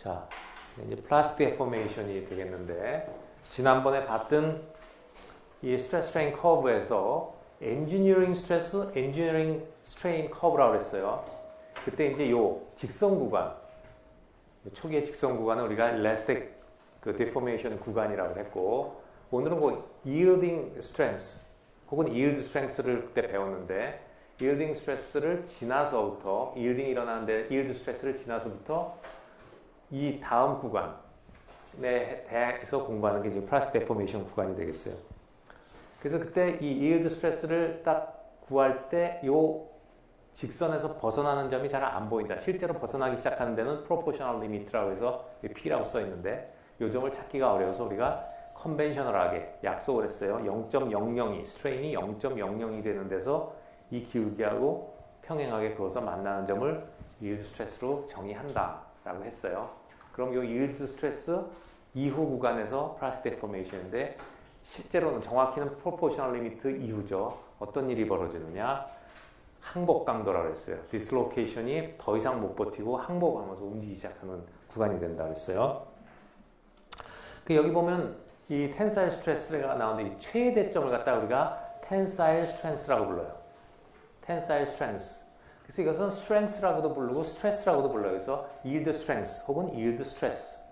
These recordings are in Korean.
자, 이제 플라스틱 데포메이션이 되겠는데, 지난번에 봤던 이 스트레스 스트레인 커브에서 엔지니어링 스트레스, 엔지니어링 스트레인 커브라고 했어요. 그때 이제 요 직선 구간, 초기의 직선 구간은 우리가 엘라스틱 그 데포메이션 구간이라고 했고, 오늘은 뭐 yielding strength 혹은 yield strength를 그때 배웠는데, yielding stress를 지나서부터, yielding 일어나는데 yield stress를 지나서부터 이 다음 구간에 대해서 공부하는 게 이제 플라스틱 데포메이션 구간이 되겠어요. 그래서 그때 이 yield stress를 딱 구할 때 요 직선에서 벗어나는 점이 잘 안 보인다. 실제로 벗어나기 시작하는 데는 proportional limit라고 해서 P라고 써 있는데, 요 점을 찾기가 어려워서 우리가 컨벤셔널하게 약속을 했어요. 0.00이, 스트레인이 0.00이 되는 데서 이 기울기하고 평행하게 그어서 만나는 점을 yield stress로 정의한다 라고 했어요. 그럼 이 yield stress 이후 구간에서 플라스틱 데포메이션인데, 실제로는 정확히는 proportional limit 이후죠. 어떤 일이 벌어지느냐, 항복 강도라고 했어요. 디스로케이션이 더 이상 못 버티고 항복하면서 움직이기 시작하는 구간이 된다고 했어요. 여기 보면 이 텐사일 스트레스가 나오는데, 이 최대점을 갖다가 우리가 텐사일 스트렝스라고 불러요. 텐사일 스트렝스. 그래서 이것은 스트렝스라고도 부르고 스트레스라고도 불러요. 그래서 yield strength 혹은 yield stress.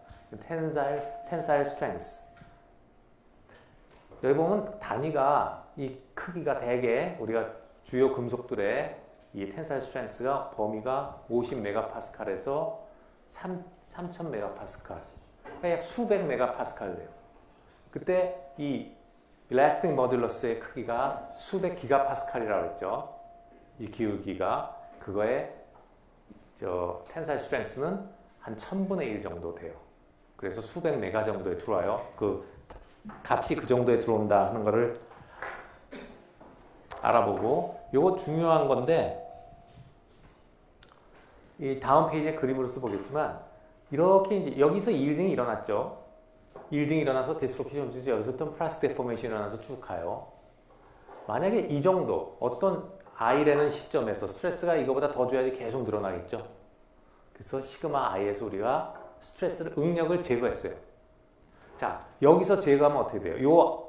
텐사일 스트렝스. 여기 보면 단위가, 이 크기가 대개 우리가 주요 금속들의 이 텐사일 스트렝스가 범위가 50메가파스칼에서 3000메가파스칼. 그러니까 약 수백 메가파스칼 돼요. 그때 이 일라스틱 모듈러스의 크기가 수백 기가파스칼이라고 했죠. 이 기울기가, 그거의 텐사일 스트렝스는 한 1000분의 1 정도 돼요. 그래서 수백 메가 정도에 들어와요. 그 값이 그 정도에 들어온다 하는 거를 알아보고, 요거 중요한 건데, 이 다음 페이지에 그림으로서 보겠지만, 이렇게 이제 여기서 yielding이 일어났죠. yielding이 일어나서 디스로케이션 움직이죠. 여기서부터 플라스틱 데포메이션이 일어나서 쭉 가요. 만약에 이 정도, 어떤 i라는 시점에서 스트레스가 이거보다 더 줘야지 계속 늘어나겠죠. 그래서 시그마 i에서 우리가 스트레스를, 응력을 제거했어요. 자, 여기서 제거하면 어떻게 돼요? 요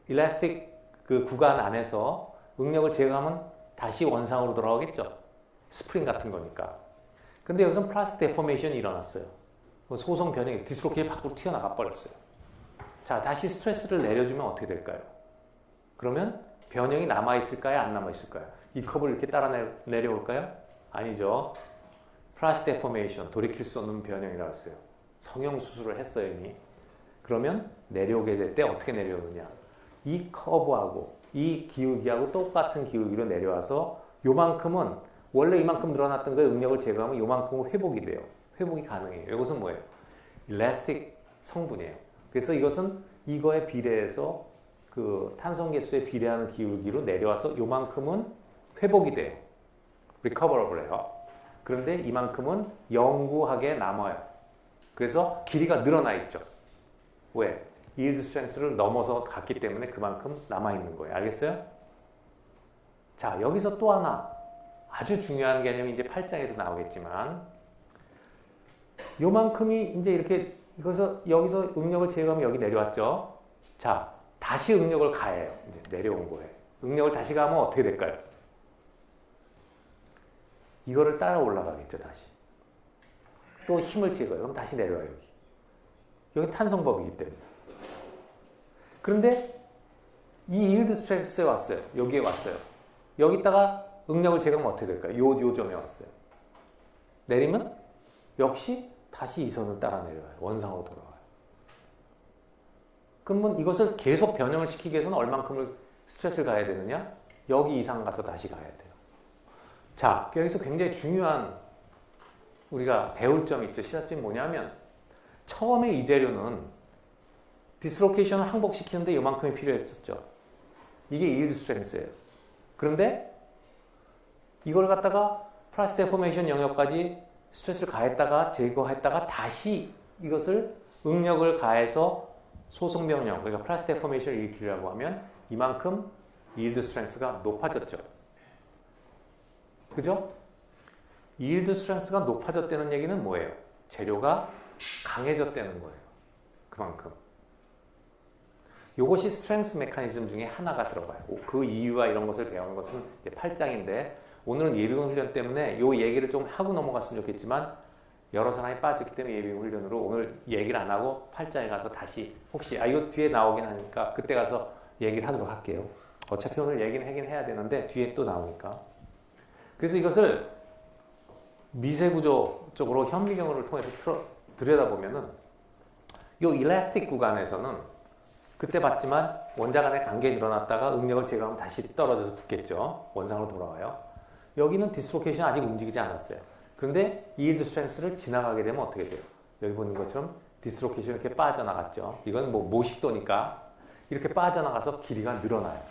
일라스틱 그 구간 안에서 응력을 제거하면 다시 원상으로 돌아오겠죠. 스프링 같은 거니까. 근데 여기서는 플라스틱 데포메이션이 일어났어요. 소성 변형이, 디스로케이션이 밖으로 튀어나가 버렸어요. 자, 다시 스트레스를 내려주면 어떻게 될까요? 그러면 변형이 남아있을까요? 안 남아있을까요? 이 컵을 이렇게 따라 내려올까요? 아니죠. 플라스틱 데포메이션, 돌이킬 수 없는 변형이라고 했어요. 성형수술을 했어요, 이미. 그러면 내려오게 될 때 어떻게 내려오느냐. 이 커브하고 이 기울기하고 똑같은 기울기로 내려와서 요만큼은, 원래 이만큼 늘어났던 거에 응력을 제거하면 요만큼은 회복이 돼요. 회복이 가능해요. 이것은 뭐예요? 일라스틱 성분이에요. 그래서 이것은 이거에 비례해서 그 탄성계수에 비례하는 기울기로 내려와서 요만큼은 회복이 돼요. recoverable해요. 그런데 이만큼은 영구하게 남아요. 그래서 길이가 늘어나 있죠. 왜? yield strength를 넘어서 갔기 때문에 그만큼 남아있는 거예요. 알겠어요? 자, 여기서 또 하나 아주 중요한 개념이 이제 8장에서 나오겠지만, 요만큼이 이제 이렇게 여기서 응력을 제거하면 여기 내려왔죠. 자, 다시 응력을 가해요. 이제 내려온 거예요. 응력을 다시 가면 어떻게 될까요? 이거를 따라 올라가겠죠, 다시. 또 힘을 제거해요. 그럼 다시 내려와요, 여기. 여기 탄성법이기 때문에. 그런데 이 yield stress에 왔어요. 여기에 왔어요. 여기다가 응력을 제거하면 어떻게 될까요? 요 점에 왔어요. 내리면 역시 다시 이 선을 따라 내려와요. 원상으로 돌아와요. 그러면 이것을 계속 변형을 시키기 위해서는 얼만큼을 스트레스를 가해야 되느냐? 여기 이상 가서 다시 가야 돼요. 자, 여기서 굉장히 중요한 우리가 배울 점이 있죠. 시사점이 뭐냐면, 처음에 이 재료는 디스로케이션을 항복시키는데 이만큼이 필요했었죠. 이게 yield strength예요. 그런데 이걸 갖다가 플라스틱 데포메이션 영역까지 스트레스를 가했다가 제거했다가 다시 이것을 응력을 가해서 소성 변형, 그러니까 플라스틱 데포메이션을 일으키려고 하면 이만큼 yield strength가 높아졌죠. 그죠? yield strength가 높아졌다는 얘기는 뭐예요? 재료가 강해졌다는 거예요. 그만큼. 이것이 스트렝스 메커니즘 중에 하나가 들어가요. 그 이유와 이런 것을 배우는 것은 이제 8장인데 오늘은 예비군 훈련 때문에 이 얘기를 좀 하고 넘어갔으면 좋겠지만 여러 사람이 빠졌기 때문에 예비군 훈련으로 오늘 얘기를 안 하고 8장에 가서 다시 혹시 이거 뒤에 나오긴 하니까 그때 가서 얘기를 하도록 할게요. 어차피 오늘 얘기는 하긴 해야 되는데 뒤에 또 나오니까. 그래서 이것을 미세구조 쪽으로 현미경을 통해서 들여다보면은 이 일라스틱 구간에서는 그때 봤지만 원자 간의 간격이 늘어났다가 응력을 제거하면 다시 떨어져서 붙겠죠. 원상으로 돌아와요. 여기는 디스로케이션 아직 움직이지 않았어요. 그런데 이일드 스트렝스를 지나가게 되면 어떻게 돼요? 여기 보는 것처럼 디스로케이션이 이렇게 빠져나갔죠. 이건 뭐 모식도니까 이렇게 빠져나가서 길이가 늘어나요.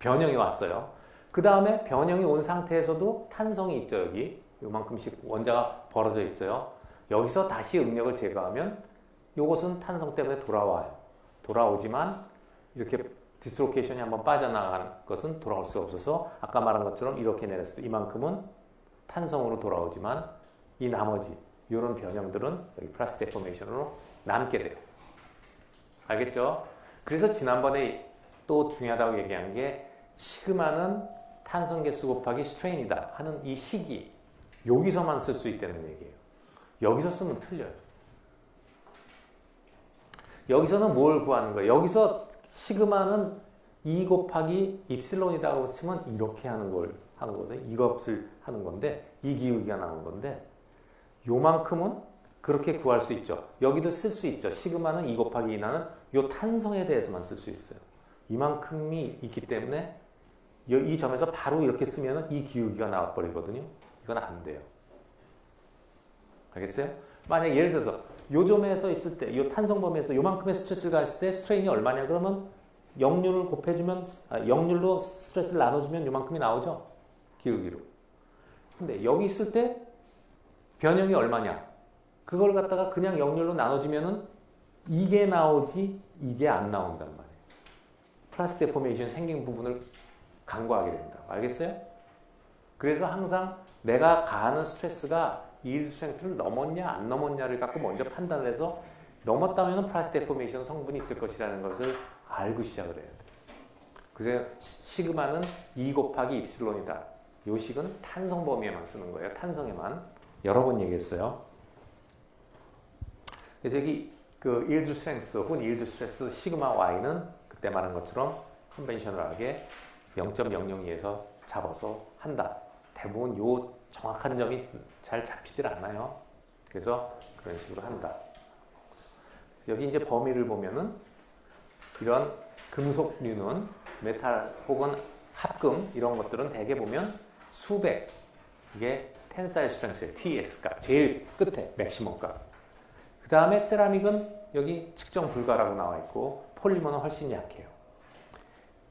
변형이 왔어요. 그 다음에 변형이 온 상태에서도 탄성이 있죠. 여기 요만큼씩 원자가 벌어져 있어요. 여기서 다시 응력을 제거하면 이것은 탄성 때문에 돌아와요. 돌아오지만 이렇게 디스로케이션이 한번 빠져나간 것은 돌아올 수 없어서 아까 말한 것처럼 이렇게 내렸을 때 이만큼은 탄성으로 돌아오지만 이 나머지 이런 변형들은 여기 플라스틱 데포메이션으로 남게 돼요. 알겠죠? 그래서 지난번에 또 중요하다고 얘기한 게 시그마는 탄성 개수 곱하기 스트레인이다 하는 이 식이 여기서만 쓸 수 있다는 얘기예요. 여기서 쓰면 틀려요. 여기서는 뭘 구하는 거예요? 여기서 시그마는 2 곱하기 입실론이라고 치면 이렇게 하는 거거든요. 이것을 하는 건데 이 기울기가 나오는 건데 요만큼은 그렇게 구할 수 있죠. 여기도 쓸 수 있죠. 시그마는 2 곱하기 2나는 요 탄성에 대해서만 쓸 수 있어요. 이만큼이 있기 때문에 이 점에서 바로 이렇게 쓰면 이 기울기가 나와버리거든요. 이건 안 돼요. 알겠어요? 만약 예를 들어서 요 점에서 있을 때, 요 탄성 범위에서 요만큼의 스트레스를 가했을 때 스트레인이 얼마냐? 그러면 역률을 곱해주면, 역률로 스트레스를 나눠주면 요만큼이 나오죠? 기울기로. 근데 여기 있을 때 변형이 얼마냐? 그걸 갖다가 그냥 역률로 나눠주면은 이게 나오지 이게 안 나온단 말이에요. 플라스틱 데포메이션 생긴 부분을 간과하게 된다. 알겠어요? 그래서 항상 내가 가하는 스트레스가 이일드 스트렝스를 넘었냐 안 넘었냐를 갖고 먼저 판단을 해서 넘었다면 플라스틱 데포메이션 성분이 있을 것이라는 것을 알고 시작을 해야 돼요. 그래서 시그마는 2 곱하기 입실론이다. 요 식은 탄성 범위에만 쓰는 거예요. 탄성에만. 여러 번 얘기했어요. 그래서 여기 그 이일드 스트렝스 혹은 이일드 스트레스 시그마 y는 그때 말한 것처럼 컨벤셔널하게 0.002에서 잡아서 한다. 대부분 요 정확한 점이 잘 잡히질 않아요. 그래서 그런 식으로 한다. 여기 이제 범위를 보면은 이런 금속류는 메탈 혹은 합금 이런 것들은 대개 보면 수백 이게 텐사일 스트렝스예요. TS 값 제일 끝에 맥시멈 값. 그 다음에 세라믹은 여기 측정 불가라고 나와 있고 폴리머는 훨씬 약해요.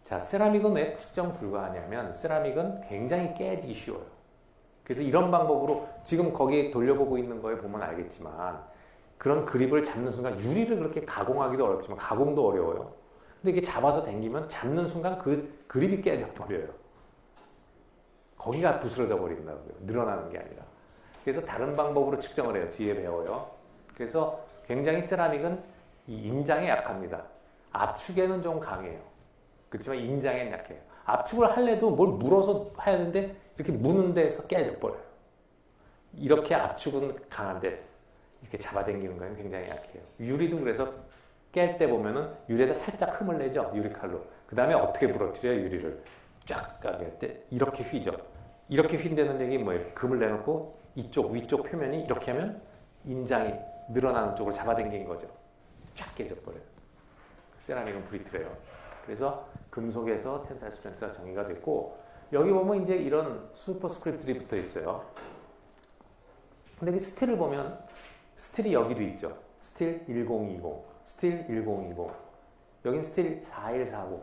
자, 세라믹은 왜 측정 불가하냐면 세라믹은 굉장히 깨지기 쉬워요. 그래서 이런 방법으로 지금 거기 돌려보고 있는 거에 보면 알겠지만 그런 그립을 잡는 순간 유리를 그렇게 가공하기도 어렵지만 가공도 어려워요. 근데 이게 잡아서 당기면 잡는 순간 그 그립이 깨져버려요. 거기가 부스러져 버린다고요. 늘어나는 게 아니라. 그래서 다른 방법으로 측정을 해요. 뒤에 배워요. 그래서 굉장히 세라믹은 이 인장에 약합니다. 압축에는 좀 강해요. 그렇지만 인장에는 약해요. 압축을 할래도 뭘 물어서 해야 되는데 이렇게 무는 데서 깨져버려요. 이렇게 압축은 강한데 이렇게 잡아당기는 거는 굉장히 약해요. 유리도 그래서 깰 때 보면은 유리에다 살짝 흠을 내죠. 유리칼로. 그 다음에 어떻게 부러뜨려요? 유리를 쫙 가게 할 때 이렇게 휘죠. 이렇게 휜다는 얘기 뭐 이렇게 금을 내놓고 이쪽 위쪽 표면이 이렇게 하면 인장이 늘어나는 쪽을 잡아당긴 거죠. 쫙 깨져버려요. 세라믹은 브리틀해요. 그래서 금속에서 텐사일 스트렝스가 정의가 됐고 여기 보면 이제 이런 슈퍼스크립트들이 붙어 있어요. 근데 이 스틸을 보면 스틸이 여기도 있죠. 스틸 1020, 스틸 1020. 여긴 스틸 4140.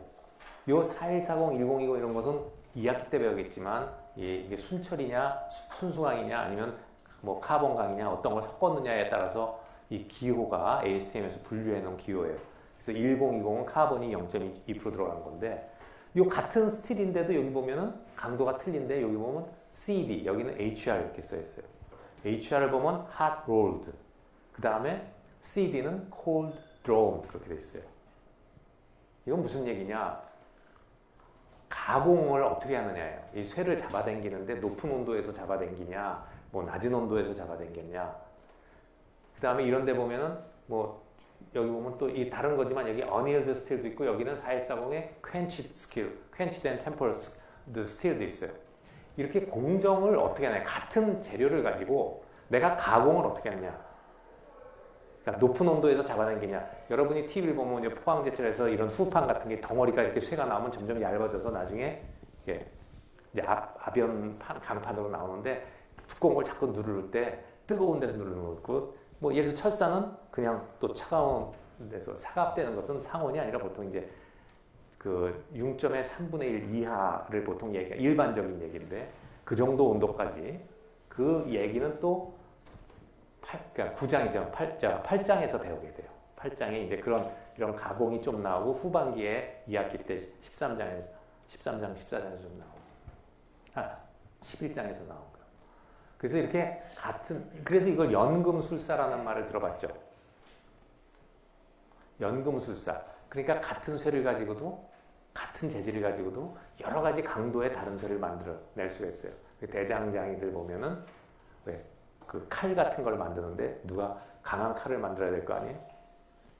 요 4140, 1020 이런 것은 2학기 때 배우겠지만 이게 순철이냐, 순수강이냐, 아니면 뭐 카본강이냐, 어떤 걸 섞었느냐에 따라서 이 기호가 ASTM에서 분류해 놓은 기호예요. 그래서 1020은 카본이 0.2% 들어간 건데, 요 같은 스틸인데도 여기 보면은 강도가 틀린데 여기 보면 CD, 여기는 HR 이렇게 써 있어요. HR을 보면 hot rolled. 그 다음에 CD는 cold drawn 그렇게 돼 있어요. 이건 무슨 얘기냐? 가공을 어떻게 하느냐예요. 이 쇠를 잡아당기는데 높은 온도에서 잡아당기냐, 뭐 낮은 온도에서 잡아당겼냐. 그 다음에 이런 데 보면은 뭐 여기 보면 또 이 다른 거지만 여기 annealed steel도 있고 여기는 4140의 quenched steel, quenched and tempered steel도 있어요. 이렇게 공정을 어떻게 하냐. 같은 재료를 가지고 내가 가공을 어떻게 하느냐. 그러니까 높은 온도에서 잡아당기냐. 여러분이 TV를 보면 이제 포항제철에서 이런 후판 같은 게 덩어리가 이렇게 쇠가 나오면 점점 얇아져서 나중에 이게 이제 아변판, 강판으로 나오는데 두꺼운 걸 자꾸 누를 때 뜨거운 데서 누르는 거고 뭐 예를 들어서 철사는 그냥 또 차가운 데서 사갑되는 것은 상온이 아니라 보통 이제 그 6점의 3분의 1 이하를 보통 얘기가 일반적인 얘기인데 그 정도 온도까지 그 얘기는 또 그러니까 9장이죠. 8장에서 배우게 돼요. 8장에 이제 이런 가공이 좀 나오고 후반기에 2학기 때 13장, 14장에서 좀 나오고 11장에서 나온 거예요. 그래서 이렇게 그래서 이걸 연금술사라는 말을 들어봤죠. 연금술사. 그러니까 같은 쇠를 가지고도 같은 재질을 가지고도 여러 가지 강도의 다른 쇠를 만들어낼 수가 있어요. 대장장이들 보면은 왜? 그 칼 같은 걸 만드는데 누가 강한 칼을 만들어야 될 거 아니에요?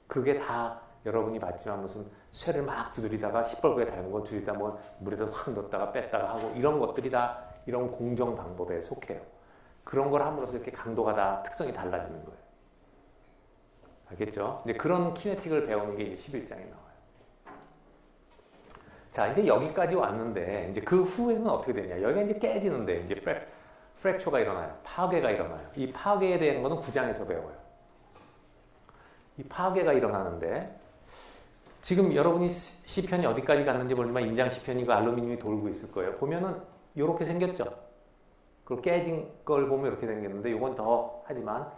그게 다 여러분이 봤지만 무슨 쇠를 막 두드리다가 시뻘겋게 닳는 거 두드리다 뭐 물에다 확 넣었다가 뺐다가 하고 이런 것들이 다 이런 공정 방법에 속해요. 그런 걸 함으로써 이렇게 강도가 다 특성이 달라지는 거예요. 알겠죠? 이제 그런 키네틱을 배우는 게 이제 11장에 나와요. 자, 이제 여기까지 왔는데 이제 그 후에는 어떻게 되냐? 여기가 이제 깨지는데 이제 프랙처가 일어나요. 파괴가 일어나요. 이 파괴에 대한 거는 9장에서 배워요. 이 파괴가 일어나는데 지금 여러분이 시편이 어디까지 갔는지 모르지만 인장 시편이 그 알루미늄이 돌고 있을 거예요. 보면은 이렇게 생겼죠. 그걸 깨진 걸 보면 이렇게 생겼는데 이건 더 하지만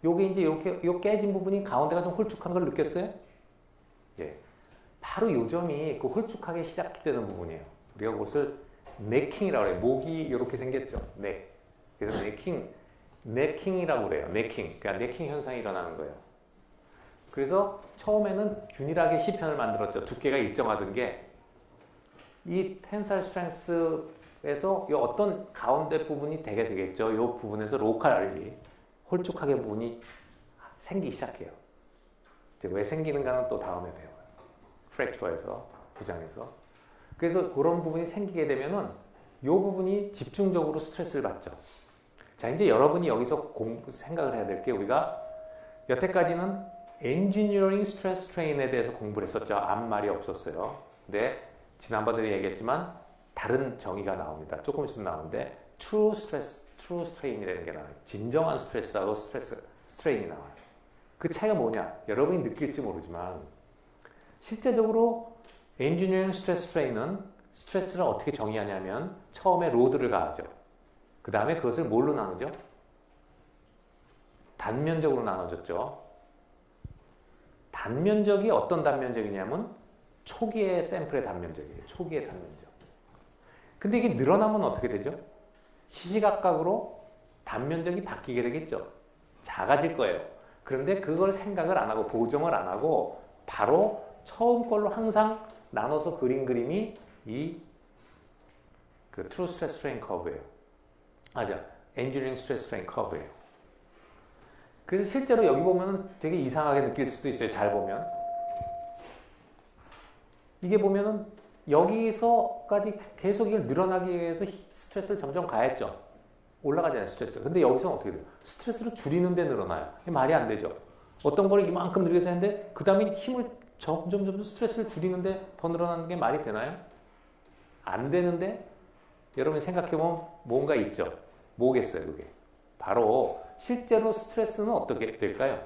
요게 이제 이렇게 요 깨진 부분이 가운데가 좀 홀쭉한 걸 느꼈어요? 예. 바로 요 점이 그 홀쭉하게 시작되는 부분이에요. 우리가 그것을 네킹이라고 해요. 목이 이렇게 생겼죠. 네. 그래서 네킹이라고 그래요. 네킹. 그러니까 네킹 현상이 일어나는 거예요. 그래서 처음에는 균일하게 시편을 만들었죠. 두께가 일정하던 게 이 텐사일 스트렝스에서 이 어떤 가운데 부분이 되겠죠. 이 부분에서 로컬리 홀쭉하게 부분이 생기기 시작해요. 이제 왜 생기는가는 또 다음에 배워요. 프랙처에서 9장에서. 그래서 그런 부분이 생기게 되면은 이 부분이 집중적으로 스트레스를 받죠. 자, 이제 여러분이 여기서 생각을 해야 될 게 우리가 여태까지는 엔지니어링 스트레스 스트레인에 대해서 공부를 했었죠. 아무 말이 없었어요. 근데 지난번에도 얘기했지만 다른 정의가 나옵니다. 조금 있으면 나오는데 true stress, true strain이라는 게 나와요. 진정한 스트레스하고 스트레인이 나와요. 그 차이가 뭐냐? 여러분이 느낄지 모르지만 실제적으로 엔지니어링 스트레스 스트레인은 스트레스를 어떻게 정의하냐면 처음에 로드를 가하죠. 그 다음에 그것을 뭘로 나누죠? 단면적으로 나눠졌죠. 단면적이 어떤 단면적이냐면 초기의 샘플의 단면적이에요. 초기의 단면적. 근데 이게 늘어나면 어떻게 되죠? 시시각각으로 단면적이 바뀌게 되겠죠. 작아질 거예요. 그런데 그걸 생각을 안 하고 보정을 안 하고 바로 처음 걸로 항상 나눠서 그린 그림이 이 그 True Stress Strain Curve예요. 맞아. Engineering Stress Strain Curve예요. 그래서 실제로 여기 보면 되게 이상하게 느낄 수도 있어요. 잘 보면. 이게 보면은 여기서까지 계속 이걸 늘어나기 위해서 스트레스를 점점 가했죠. 올라가잖아요, 스트레스. 근데 여기서는 어떻게 돼요? 스트레스를 줄이는데 늘어나요. 말이 안 되죠. 어떤 거를 이만큼 늘려서 했는데 그 다음에 힘을 점점 스트레스를 줄이는데 더 늘어나는 게 말이 되나요? 안 되는데 여러분이 생각해보면 뭔가 있죠. 뭐겠어요, 그게? 바로 실제로 스트레스는 어떻게 될까요?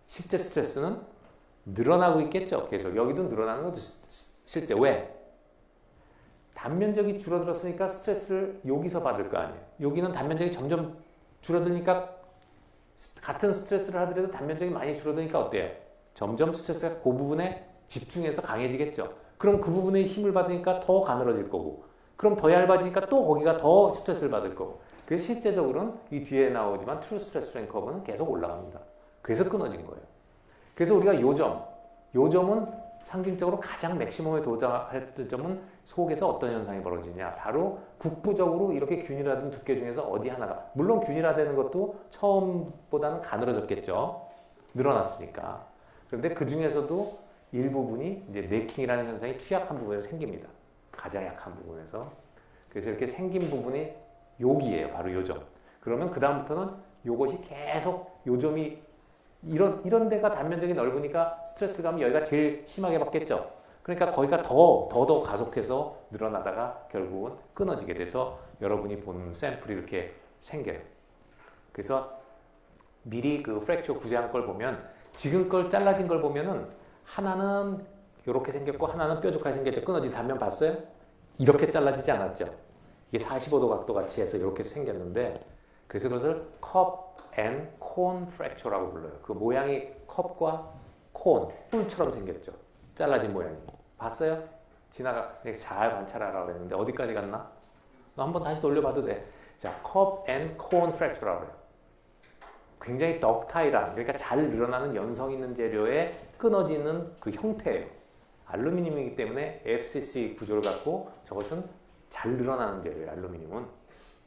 실제 스트레스는 늘어나고 있겠죠. 계속 여기도 늘어나는 거죠. 실제 왜? 단면적이 줄어들었으니까 스트레스를 여기서 받을 거 아니에요. 여기는 단면적이 점점 줄어드니까 같은 스트레스를 하더라도 단면적이 많이 줄어드니까 어때요? 점점 스트레스가 그 부분에 집중해서 강해지겠죠. 그럼 그 부분에 힘을 받으니까 더 가늘어질 거고 그럼 더 얇아지니까 또 거기가 더 스트레스를 받을 거고 그래서 실제적으로는 이 뒤에 나오지만 트루 스트레스 스트레인 커브는 계속 올라갑니다. 그래서 끊어진 거예요. 그래서 우리가 요점은 상징적으로 가장 맥시멈에 도달할 점은 속에서 어떤 현상이 벌어지냐. 바로 국부적으로 이렇게 균일화된 두께 중에서 어디 하나가, 물론 균일화되는 것도 처음보다는 가늘어졌겠죠. 늘어났으니까. 그런데 그 중에서도 일부분이 이제 네킹이라는 현상이 취약한 부분에서 생깁니다. 가장 약한 부분에서. 그래서 이렇게 생긴 부분이 여기예요. 바로 요점. 그러면 그 다음부터는 요것이 계속 요점이 이런 데가 단면적이 넓으니까 스트레스감이 여기가 제일 심하게 받겠죠. 그러니까 거기가 더 가속해서 늘어나다가 결국은 끊어지게 돼서 여러분이 본 샘플이 이렇게 생겨요. 그래서 미리 그 프랙처 구제한 걸 보면 지금 걸 잘라진 걸 보면은 하나는 이렇게 생겼고 하나는 뾰족하게 생겼죠. 끊어진 단면 봤어요? 이렇게 잘라지지 않았죠. 이게 45도 각도 같이 해서 이렇게 생겼는데 그래서 그것을 컵 앤 콘 프랙처라고 불러요. 그 모양이 컵과 콘, 뿔처럼 생겼죠. 잘라진 모양이. 봤어요? 잘 관찰하라고 했는데 어디까지 갔나? 한번 다시 돌려봐도 돼. 자, 컵 앤 콘 프랙처라고 해요. 굉장히 덕타일한, 그러니까 잘 늘어나는 연성 있는 재료에 끊어지는 그 형태예요. 알루미늄이기 때문에 FCC 구조를 갖고 저것은 잘 늘어나는 재료예요. 알루미늄은.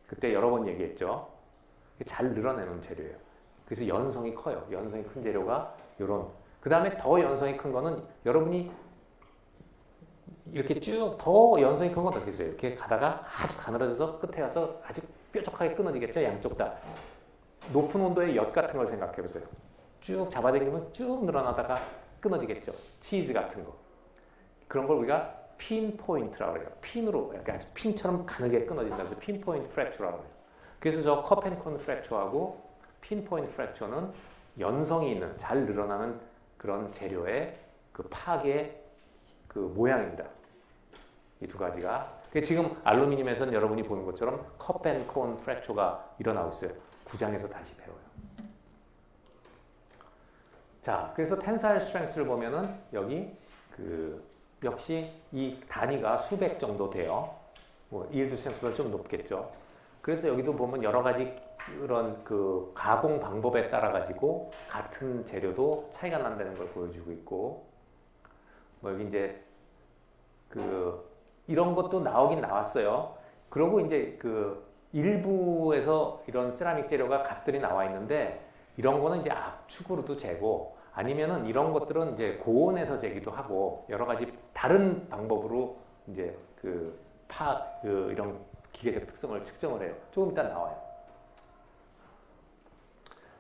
그때 여러 번 얘기했죠. 잘 늘어내는 재료예요. 그래서 연성이 커요. 연성이 큰 재료가 요런. 그 다음에 더 연성이 큰 거는 여러분이 이렇게 쭉 더 연성이 큰 건 어떻게 있어요? 이렇게 가다가 아주 가늘어져서 끝에 가서 아주 뾰족하게 끊어지겠죠? 양쪽 다. 높은 온도의 엿 같은 걸 생각해 보세요. 쭉 잡아당기면 쭉 늘어나다가 끊어지겠죠? 치즈 같은 거. 그런 걸 우리가 핀 포인트라고 해요. 핀으로 약간 아주 핀처럼 가늘게 끊어진다. 그래서 핀 포인트 프랙처라고 해요. 그래서 저 컵앤콘 프랙처하고 핀 포인트 프랙처는 연성이 있는 잘 늘어나는 그런 재료의 그 파괴 그 모양입니다. 이 두 가지가. 지금 알루미늄에서는 여러분이 보는 것처럼 컵앤콘 프랙처가 일어나고 있어요. 9장에서 다시 배워요. 자, 그래서 텐사일 스트렝스를 보면은 여기 역시 이 단위가 수백 정도 돼요. 뭐 이일드 스트렝스보다 좀 높겠죠. 그래서 여기도 보면 여러 가지 그런 그 가공 방법에 따라 가지고 같은 재료도 차이가 난다는 걸 보여주고 있고, 뭐 여기 이제 이런 것도 나오긴 나왔어요. 그리고 이제 일부에서 이런 세라믹 재료가 값들이 나와 있는데 이런 거는 이제 압축으로도 재고 아니면은 이런 것들은 이제 고온에서 재기도 하고 여러 가지 다른 방법으로 이제 이런 기계적 특성을 측정을 해요. 조금 이따 나와요.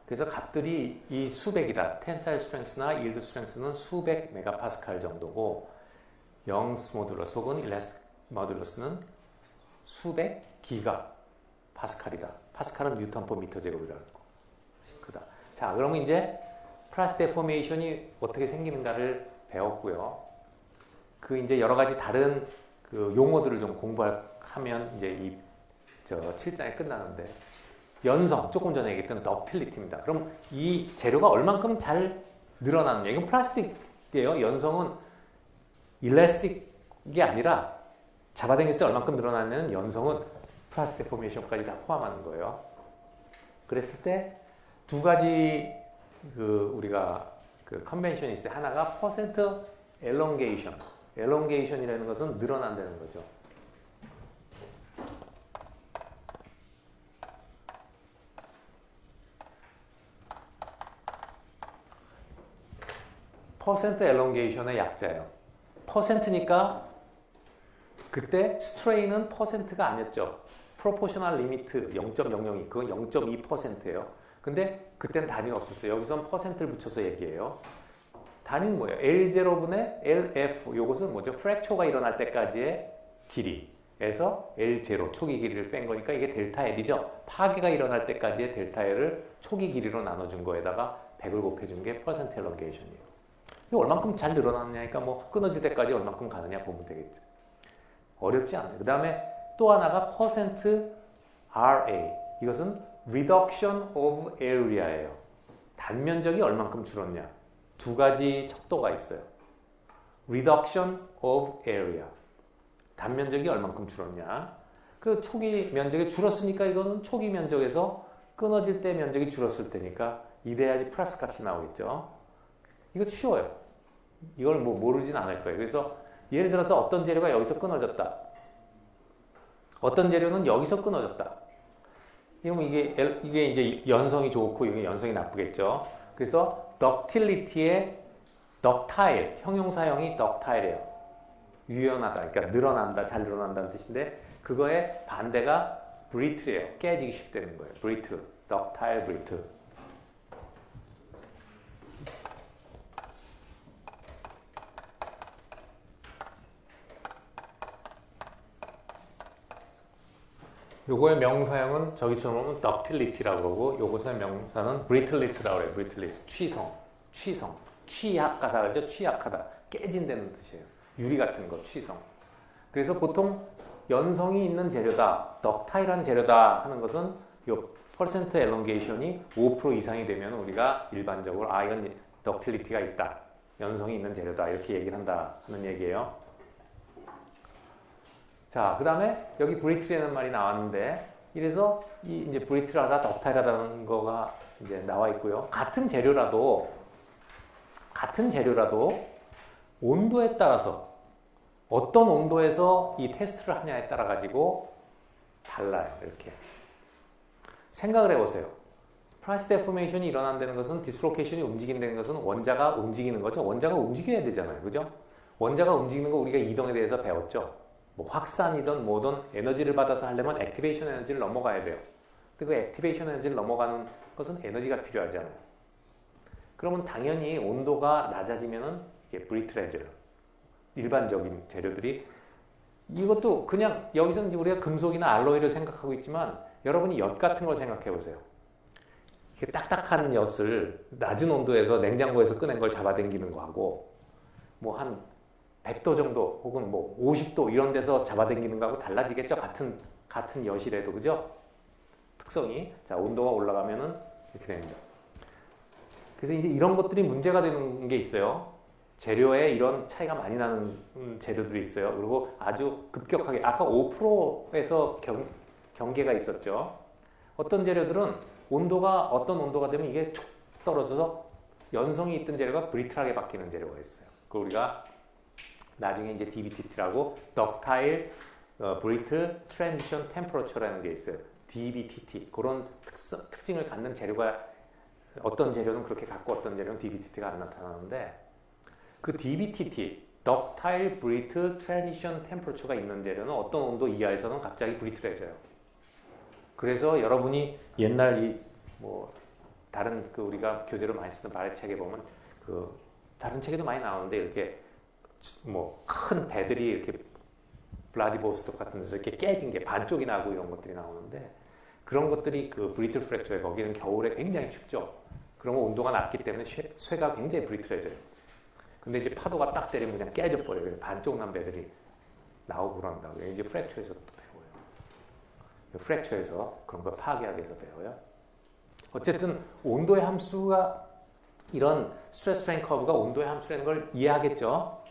그래서 값들이 이 수백이다. 텐사일 스트렝스나 일드 스트렝스는 수백 메가파스칼 정도고 영스 모듈러스 혹은 일라스틱 모듈러스는 수백 기가 파스칼이다. 파스칼은 뉴턴 퍼 미터 제곱이라고 하고 크다. 자, 그러면 이제 플라스틱 데포메이션이 어떻게 생기는가를 배웠고요. 이제 여러 가지 다른 용어들을 좀 공부하면 이제 저 7장이 끝나는데 연성, 조금 전에 얘기했던 덕틸리티입니다. 그럼 이 재료가 얼만큼 잘 늘어나느냐. 이건 플라스틱이에요. 연성은 일라스틱이 아니라 잡아당겼을 때 얼만큼 늘어나는 연성은 플라스틱 데포메이션까지 다 포함하는 거예요. 그랬을 때 두 가지 우리가 컨벤션이 있어요. 하나가 퍼센트 엘롱게이션. 엘롱게이션이라는 것은 늘어난다는 거죠. 퍼센트 엘롱게이션의 약자예요. 퍼센트니까 그때 스트레인은 퍼센트가 아니었죠. 프로포셔널 리미트 0.002 그건 0.2%예요. 근데 그때는 단위가 없었어요. 여기선 퍼센트를 붙여서 얘기해요. 단위는 뭐예요? L0분의 LF 요것은 뭐죠? 프랙처가 일어날 때까지의 길이에서 L0 초기 길이를 뺀 거니까 이게 델타 L이죠. 파괴가 일어날 때까지의 델타 L을 초기 길이로 나눠준 거에다가 100을 곱해준 게 퍼센트 엘롱게이션이에요. 이거 얼만큼 잘 늘어났냐니까 뭐 끊어질 때까지 얼만큼 가느냐 보면 되겠죠. 어렵지 않아요. 그 다음에 또 하나가 퍼센트 RA. 이것은 reduction of area예요. 단면적이 얼만큼 줄었냐. 두 가지 척도가 있어요. reduction of area. 단면적이 얼만큼 줄었냐. 그 초기 면적이 줄었으니까 이거는 초기 면적에서 끊어질 때 면적이 줄었을 때니까 이래야지 플러스 값이 나오겠죠. 이거 쉬워요. 이걸 뭐 모르진 않을 거예요. 그래서 예를 들어서 어떤 재료가 여기서 끊어졌다. 어떤 재료는 여기서 끊어졌다. 이러면 이게 이제 연성이 좋고 이게 연성이 나쁘겠죠. 그래서 덕틸리티의 덕타일, 형용사형이 덕타일이에요. 유연하다, 그러니까 늘어난다, 잘 늘어난다는 뜻인데 그거의 반대가 브리틀이에요. 깨지기 쉽다는 거예요. 브리틀, 덕타일 브리틀. 요거의 명사형은 저기서 보면 ductility라고 그러고 요것의 명사는 brittleness라고 그래요. brittleness. 취성. 취약하다 그러죠. 취약하다. 깨진다는 뜻이에요. 유리 같은 거, 취성. 그래서 보통 연성이 있는 재료다, ductile한 재료다 하는 것은 요 퍼센트 엘론게이션이 5% 이상이 되면 우리가 일반적으로 이건 ductility가 있다. 연성이 있는 재료다. 이렇게 얘기를 한다 하는 얘기예요. 자, 그 다음에 여기 브리틀이라는 말이 나왔는데 이래서 이제 브리틀하다, 덕타일하다는 거가 이제 나와 있고요. 같은 재료라도 온도에 따라서 어떤 온도에서 이 테스트를 하냐에 따라 가지고 달라요. 이렇게 생각을 해보세요. 프라이스 데포메이션이 일어난다는 것은 디스로케이션이 움직인다는 것은 원자가 움직이는 거죠. 원자가 움직여야 되잖아요. 그죠? 원자가 움직이는 거 우리가 이동에 대해서 배웠죠. 뭐 확산이든 뭐든 에너지를 받아서 하려면 액티베이션 에너지를 넘어가야 돼요. 근데 그 액티베이션 에너지를 넘어가는 것은 에너지가 필요하잖아요. 그러면 당연히 온도가 낮아지면은 이게 브리틀해져요. 일반적인 재료들이. 이것도 그냥 여기서는 우리가 금속이나 알로이를 생각하고 있지만 여러분이 엿 같은 걸 생각해 보세요. 이렇게 딱딱한 엿을 낮은 온도에서 냉장고에서 꺼낸 걸 잡아당기는 거하고 뭐 한 100도 정도 혹은 뭐 50도 이런 데서 잡아당기는 거하고 달라지겠죠. 같은 엿이라도 그죠? 특성이. 자, 온도가 올라가면은 이렇게 됩니다. 그래서 이제 이런 것들이 문제가 되는 게 있어요. 재료에 이런 차이가 많이 나는 재료들이 있어요. 그리고 아주 급격하게 아까 5%에서 경계가 있었죠. 어떤 재료들은 어떤 온도가 되면 이게 툭 떨어져서 연성이 있던 재료가 브리틀하게 바뀌는 재료가 있어요. 그 우리가 나중에 이제 DBTT라고 Ductile Brittle Transition Temperature라는 게 있어요. DBTT. 그런 특징을 갖는 재료가 어떤 재료는 그렇게 갖고 어떤 재료는 DBTT가 안 나타나는데 그 DBTT, Ductile Brittle Transition Temperature가 있는 재료는 어떤 온도 이하에서는 갑자기 브리틀해져요. 그래서 여러분이 옛날 다른 우리가 교재로 많이 쓰는 바레 책에 보면 다른 책에도 많이 나오는데 이렇게 큰 배들이 이렇게 블라디보스토크 같은 데서 이렇게 깨진 게 반쪽이 나고 이런 것들이 나오는데 그런 것들이 그 브리틀 프랙처에 거기는 겨울에 굉장히 춥죠. 그러면 온도가 낮기 때문에 쇠가 굉장히 브리틀해져요. 근데 이제 파도가 딱 때리면 그냥 깨져버려요. 반쪽 난 배들이 나오고 그런다고. 이제 프랙처에서 또 배워요. 프랙처에서 그런 걸 파괴하기 위해서 배워요. 어쨌든 온도의 함수가 이런 스트레스 스트레인 커브가 온도의 함수라는 걸 이해하겠죠.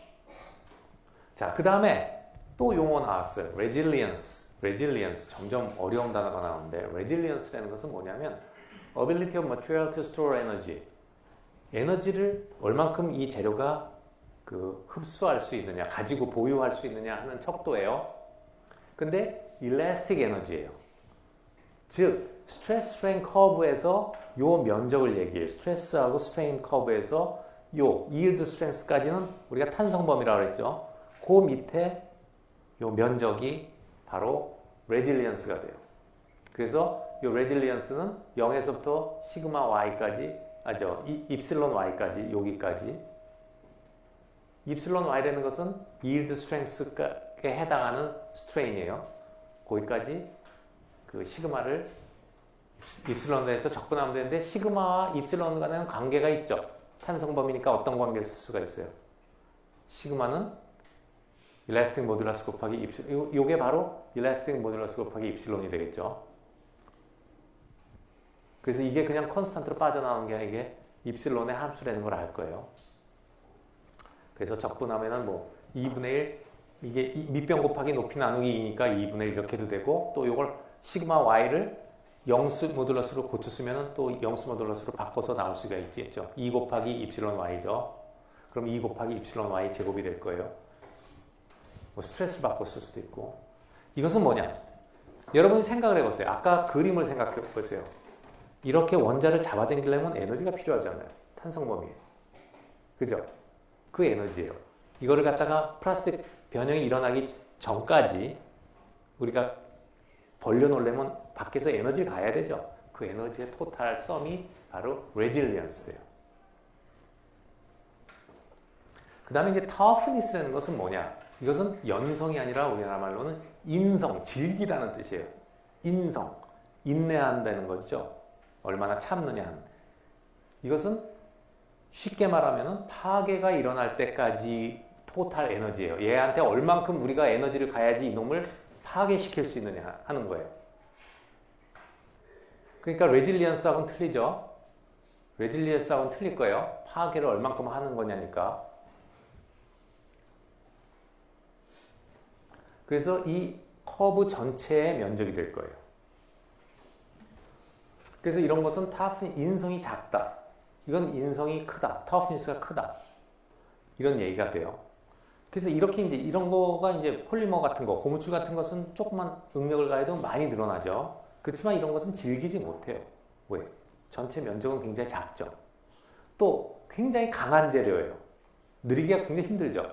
자, 그 다음에 또 용어 나왔어요. resilience. 점점 어려운 단어가 나오는데 resilience라는 것은 뭐냐면 ability of material to store energy. 에너지를 얼만큼 이 재료가 흡수할 수 있느냐, 가지고 보유할 수 있느냐 하는 척도예요. 근데 elastic 에너지예요. 즉 스트레스 스트레인 커브에서 요 면적을 얘기해요. 스트레스하고 스트레인 커브에서 요 yield strength까지는 우리가 탄성범위라고 그랬죠. 그 밑에 요 면적이 바로 resilience가 돼요. 그래서 요 resilience는 0에서부터 시그마 y까지 입실론 y까지 여기까지 입실론 y라는 것은 yield strength에 해당하는 strain이에요. 거기까지 그 시그마를 입실론으로 해서 접근하면 되는데 시그마와 입실론 간에는 관계가 있죠. 탄성범위니까 어떤 관계를 쓸 수가 있어요. 시그마는 일라스틱 모듈러스 곱하기 입실론. 이게 바로 일라스틱 모듈러스 곱하기 입실론이 되겠죠. 그래서 이게 그냥 컨스탄트로 빠져나오는 게 아니라 이게 입실론의 함수라는 걸 알 거예요. 그래서 적분하면은 2분의 1 이게 밑변 곱하기 높이 나누기 2니까 2분의 1 이렇게 해도 되고, 또 이걸 시그마 y를 영수 모듈러스로 고쳐 쓰면 또 영수 모듈러스로 바꿔서 나올 수가 있겠죠. 2 곱하기 이프실론 y죠. 그럼 2 곱하기 이프실론 y 제곱이 될 거예요. 뭐 스트레스를 바꿔 쓸 수도 있고. 이것은 뭐냐? 여러분이 생각을 해보세요. 아까 그림을 생각해 보세요. 이렇게 원자를 잡아당기려면 에너지가 필요하잖아요. 탄성범위에. 그죠? 그 에너지예요. 이거를 갖다가 플라스틱 변형이 일어나기 전까지 우리가 벌려놓으려면 밖에서 에너지를 가야 되죠. 그 에너지의 토탈 썸이 바로 레질리언스예요. 그 다음에 이제 터프니스라는 것은 뭐냐? 이것은 연성이 아니라 우리나라 말로는 인성, 질기다는 뜻이에요. 인성, 인내한다는 거죠. 얼마나 참느냐 하는. 이것은 쉽게 말하면 파괴가 일어날 때까지 토탈 에너지예요. 얘한테 얼만큼 우리가 에너지를 가야지 이놈을 파괴시킬 수 있느냐 하는 거예요. 그러니까 레질리언스하고는 틀리죠. 레질리언스하고는 틀릴 거예요. 파괴를 얼만큼 하는 거냐니까. 그래서 이 커브 전체의 면적이 될 거예요. 그래서 이런 것은 인성이 작다. 이건 인성이 크다. 터프니스가 크다. 이런 얘기가 돼요. 그래서 이렇게 이제 이런 거가 이제 폴리머 같은 거, 고무줄 같은 것은 조금만 응력을 가해도 많이 늘어나죠. 그렇지만 이런 것은 질기지 못해요. 왜? 전체 면적은 굉장히 작죠. 또 굉장히 강한 재료예요. 느리기가 굉장히 힘들죠.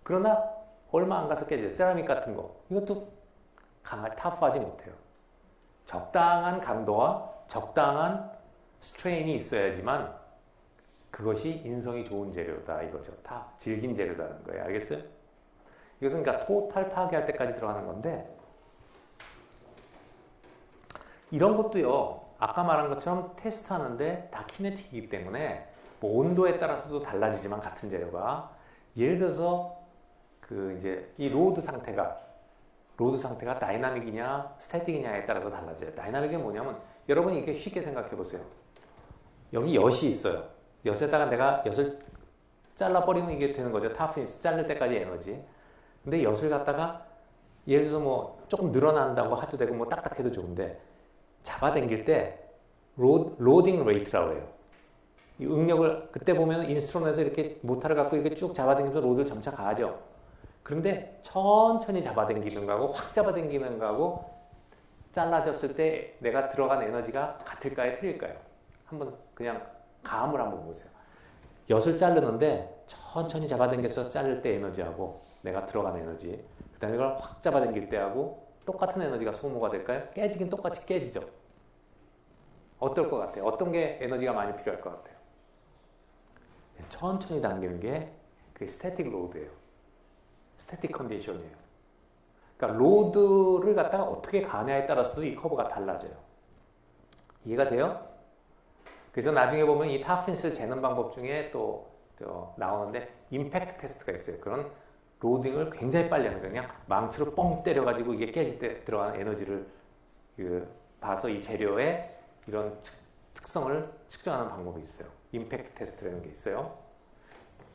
그러나 얼마 안 가서 깨져요. 세라믹 같은 거. 이것도 타프하지 못해요. 적당한 강도와 적당한 스트레인이 있어야지만 그것이 인성이 좋은 재료다 이거죠. 다 질긴 재료다는 거예요. 알겠어요? 이것은 그러니까 토탈 파괴할 때까지 들어가는 건데 이런 것도요. 아까 말한 것처럼 테스트하는데 다 키네틱이기 때문에 뭐 온도에 따라서도 달라지지만 같은 재료가 예를 들어서 그 이제 이 로드 상태가 다이나믹이냐 스태틱이냐에 따라서 달라져요. 다이나믹이 뭐냐면 여러분이 이렇게 쉽게 생각해 보세요. 여기 엿이 있어요. 엿에다가 내가 엿을 잘라버리면 이게 되는 거죠. 타프니스 자를 때까지 에너지. 근데 엿을 갖다가 예를 들어서 뭐 조금 늘어난다고 해도 되고 뭐 딱딱해도 좋은데 잡아당길 때 로딩 레이트라고 해요. 이 응력을 그때 보면 인스트루먼트에서 이렇게 모터를 갖고 이렇게 쭉 잡아당기면서 로드를 점차 가하죠. 그런데 천천히 잡아당기는 거하고 확 잡아당기는 거하고 잘라졌을 때 내가 들어간 에너지가 같을까요? 틀릴까요? 한번 그냥 감을 한번 보세요. 엿을 자르는데 천천히 잡아당겨서 자를 때 에너지하고 내가 들어간 에너지 그 다음에 이걸 확 잡아당길 때하고 똑같은 에너지가 소모가 될까요? 깨지긴 똑같이 깨지죠. 어떨 것 같아요? 어떤 게 에너지가 많이 필요할 것 같아요? 천천히 당기는 게 그게 스태틱 로드예요. 스태틱 컨디션이에요. 그러니까 로드를 갖다가 어떻게 가냐에 따라서도 이 커브가 달라져요. 이해가 돼요? 그래서 나중에 보면 이 타프니스를 재는 방법 중에 또 나오는데 임팩트 테스트가 있어요. 그런 로딩을 굉장히 빨리 하는 거예요. 그냥 망치로 뻥 때려가지고 이게 깨질 때 들어가는 에너지를 봐서 이 재료의 이런 특성을 측정하는 방법이 있어요. 임팩트 테스트라는 게 있어요.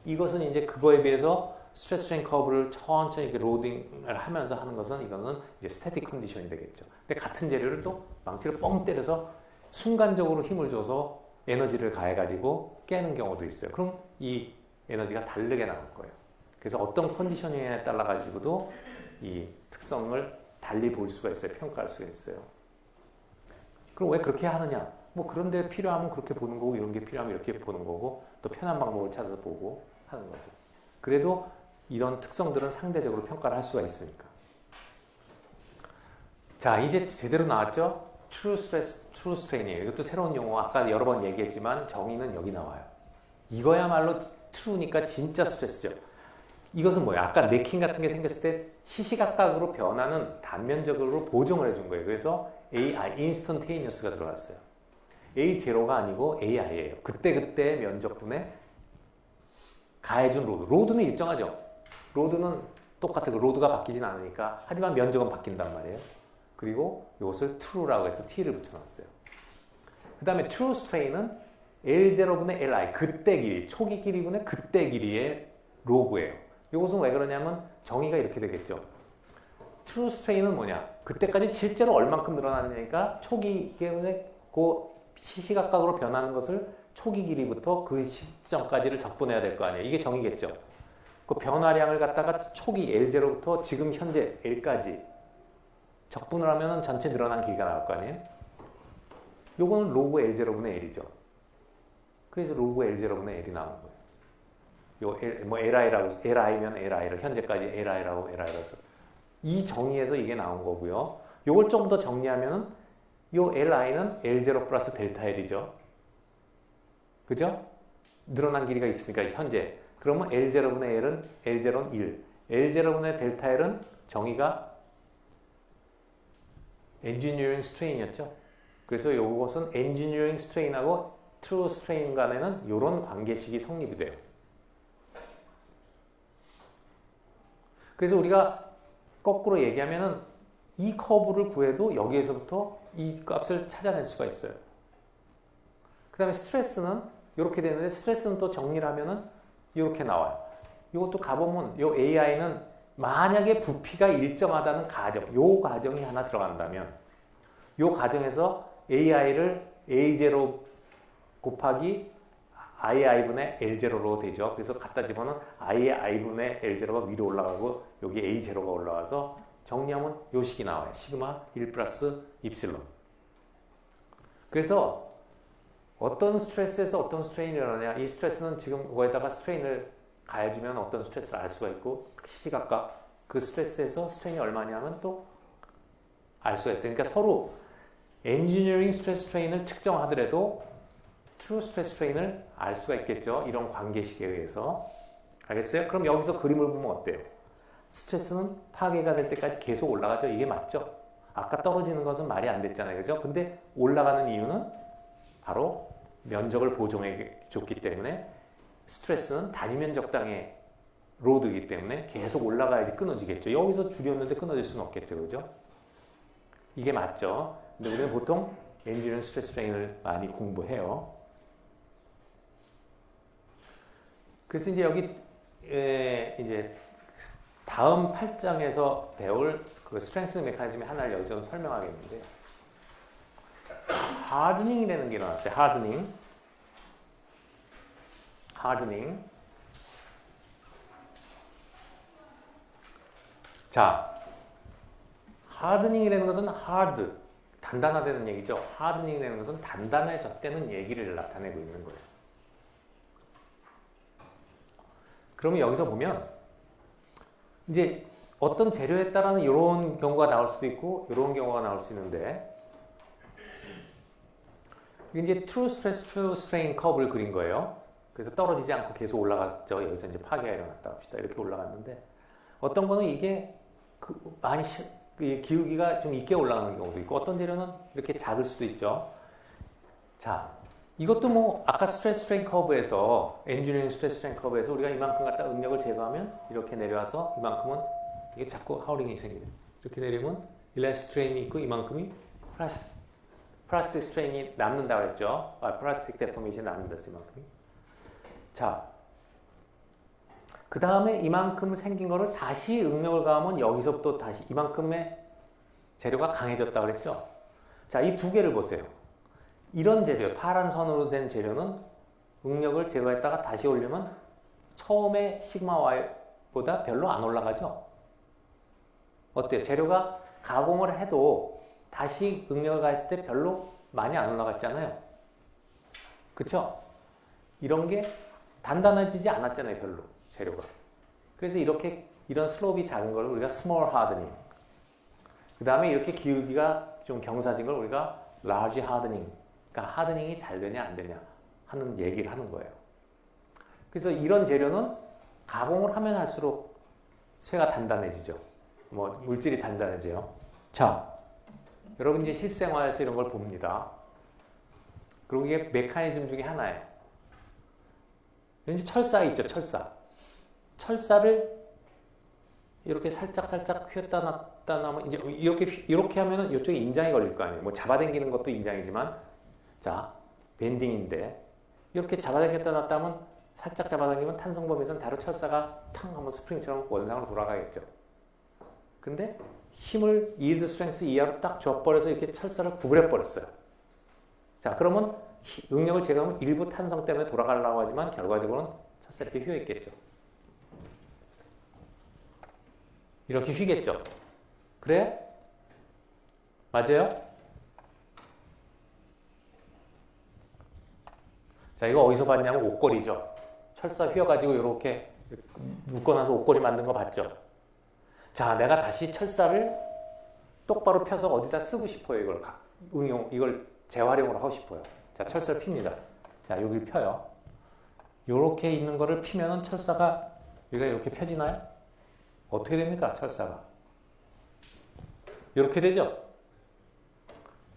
이것은 이제 그거에 비해서 스트레스 스트레인 커브를 천천히 이렇게 로딩을 하면서 하는 것은 이거는 이제 스태틱 컨디션이 되겠죠. 근데 같은 재료를 또 망치로 뻥 때려서 순간적으로 힘을 줘서 에너지를 가해가지고 깨는 경우도 있어요. 그럼 이 에너지가 다르게 나올 거예요. 그래서 어떤 컨디션에 따라 가지고도 이 특성을 달리 볼 수가 있어요. 평가할 수가 있어요. 그럼 왜 그렇게 하느냐? 뭐 그런데 필요하면 그렇게 보는 거고 이런 게 필요하면 이렇게 보는 거고 또 편한 방법을 찾아서 보고 하는 거죠. 그래도 이런 특성들은 상대적으로 평가를 할 수가 있으니까. 자, 이제 제대로 나왔죠? True stress, true strain이에요. 이것도 새로운 용어. 아까 여러 번 얘기했지만 정의는 여기 나와요. 이거야말로 true니까 진짜 스트레스죠. 이것은 뭐예요? 아까 네킹 같은 게 생겼을 때 시시각각으로 변하는 단면적으로 보정을 해준 거예요. 그래서 AI, instantaneous가 들어갔어요. A0가 아니고 AI예요. 그때그때 면적분에 가해준 로드. 로드는 일정하죠. 로드는 똑같아요. 로드가 바뀌진 않으니까. 하지만 면적은 바뀐단 말이에요. 그리고 이것을 true라고 해서 t를 붙여놨어요. 그 다음에 true strain은 L0분의 Li, 그때 길이, 초기 길이분의 그때 길이의 로그예요. 이것은 왜 그러냐면 정의가 이렇게 되겠죠. true strain은 뭐냐? 그때까지 실제로 얼만큼 늘어났냐니까 초기 그 시시각각으로 변하는 것을 초기 길이부터 그 시점까지를 적분해야 될 거 아니에요. 이게 정의겠죠. 그 변화량을 갖다가 초기 L0부터 지금 현재 L까지 적분을 하면 전체 늘어난 길이가 나올 거 아니에요. 요거는 로그 L0분의 L이죠. 그래서 로그 L0분의 L이 나오는 거예요. 요 L, 뭐 LI라고, LI면 LI를 현재까지 LI라고 해서 이 정의에서 이게 나온 거고요. 요걸 좀 더 정리하면은 요 LI는 L0 플러스 델타 L이죠. 그죠? 늘어난 길이가 있으니까 현재. 그러면 L0분의 L은 L0는 1. L0분의 델타 L은 정의가 엔지니어링 스트레인이었죠. 그래서 이것은 엔지니어링 스트레인하고 트루 스트레인 간에는 이런 관계식이 성립이 돼요. 그래서 우리가 거꾸로 얘기하면은 이 커브를 구해도 여기에서부터 이 값을 찾아낼 수가 있어요. 그 다음에 스트레스는 이렇게 되는데 스트레스는 또 정리를 하면은 이렇게 나와요. 이것도 가보면 이 AI는 만약에 부피가 일정하다는 가정, 이 가정이 하나 들어간다면 이 가정에서 AI를 A0 곱하기 II분의 L0로 되죠. 그래서 갖다 집어는 II분의 L0가 위로 올라가고 여기 A0가 올라와서 정리하면 요 식이 나와요. 시그마 1 플러스 입실론. 그래서 어떤 스트레스에서 어떤 스트레인이 일어나냐. 이 스트레스는 지금 그거에다가 스트레인을 가해주면 어떤 스트레스를 알 수가 있고 시시각각 그 스트레스에서 스트레인이 얼마냐면 또 알 수가 있어요. 그러니까 서로 엔지니어링 스트레스 스트레인을 측정하더라도 트루 스트레스 스트레인을 알 수가 있겠죠. 이런 관계식에 의해서. 알겠어요? 그럼 여기서 그림을 보면 어때요? 스트레스는 파괴가 될 때까지 계속 올라가죠. 이게 맞죠? 아까 떨어지는 것은 말이 안 됐잖아요. 그죠? 근데 올라가는 이유는 바로 면적을 보정해 줬기 때문에 스트레스는 단위 면적당의 로드이기 때문에 계속 올라가야지 끊어지겠죠. 여기서 줄였는데 끊어질 수는 없겠죠. 그죠? 이게 맞죠? 근데 우리는 보통 엔지니어링 스트레스 스트레인을 많이 공부해요. 그래서 이제 여기 이제 다음 8장에서 배울 그 스트렝스 메커니즘의 하나를 여기서 설명하겠는데 하드닝이라는 게 일어났어요. 하드닝. 자, 하드닝이라는 것은 하드, 단단하다는 얘기죠. 하드닝이라는 것은 단단해졌다는 얘기를 나타내고 있는 거예요. 그러면 여기서 보면 이제 어떤 재료에 따라는 이런 경우가 나올 수도 있고 이런 경우가 나올 수 있는데 이제 true stress, true strain 커브를 그린 거예요. 그래서 떨어지지 않고 계속 올라갔죠. 여기서 이제 파괴가 일어났다 합시다. 이렇게 올라갔는데 어떤 거는 이게 많이 기울기가 좀 있게 올라가는 경우도 있고 어떤 재료는 이렇게 작을 수도 있죠. 자, 이것도 뭐 아까 스트레스 스트레인 커브에서 엔지니어링 스트레스 스트레인 커브에서 우리가 이만큼 갖다 응력을 제거하면 이렇게 내려와서 이만큼은 이게 자꾸 하울링이 생기죠. 이렇게 내리면 일라스틱 스트레인이 있고 이만큼이 플라스틱 스트레인이 남는다고 했죠. 플라스틱 데포메이션이 남는다 했어요. 이만큼이. 자, 그 다음에 이만큼 생긴 거를 다시 응력을 가하면 여기서부터 다시 이만큼의 재료가 강해졌다고 그랬죠. 자, 이 두 개를 보세요. 이런 재료, 파란 선으로 된 재료는 응력을 제거했다가 다시 올리면 처음에 시그마 Y보다 별로 안 올라가죠. 어때요? 재료가 가공을 해도 다시 응력을 가했을 때 별로 많이 안 올라갔잖아요. 그쵸? 이런 게 단단해지지 않았잖아요. 별로 재료가. 그래서 이런 슬롭이 작은 걸 우리가 스몰 하드닝, 그 다음에 이렇게 기울기가 좀 경사진 걸 우리가 라지 하드닝, 그러니까 하드닝이 잘 되냐 안 되냐 하는 얘기를 하는 거예요. 그래서 이런 재료는 가공을 하면 할수록 쇠가 단단해지죠. 뭐 물질이 단단해져요. 자, 여러분 이제 실생활에서 이런 걸 봅니다. 그리고 이게 메커니즘 중에 하나예요. 왠지 철사 있죠, 철사. 철사를 이렇게 살짝 휘었다 놨다 나면 이제 이렇게 하면은 이쪽에 인장이 걸릴 거 아니에요. 뭐 잡아당기는 것도 인장이지만, 자, 밴딩인데 이렇게 잡아당겼다 놨다 하면 살짝 잡아당기면 탄성범위에서는 바로 철사가 탕 하면 스프링처럼 원상으로 돌아가겠죠. 근데 힘을 yield strength 이하로 딱 줘버려서 이렇게 철사를 구부려버렸어요. 자, 그러면 응력을 제거하면 일부 탄성 때문에 돌아가려고 하지만 결과적으로는 철사 이렇게 휘어있겠죠. 이렇게 휘겠죠. 그래? 맞아요? 자, 이거 어디서 봤냐면 옷걸이죠. 철사 휘어가지고 이렇게 묶어놔서 옷걸이 만든 거 봤죠? 자, 내가 다시 철사를 똑바로 펴서 어디다 쓰고 싶어요. 이걸 재활용을 하고 싶어요. 자, 철사를 핍니다. 자, 여기를 펴요. 이렇게 있는 거를 피면은 철사가 여기가 이렇게 펴지나요? 어떻게 됩니까? 철사가. 이렇게 되죠?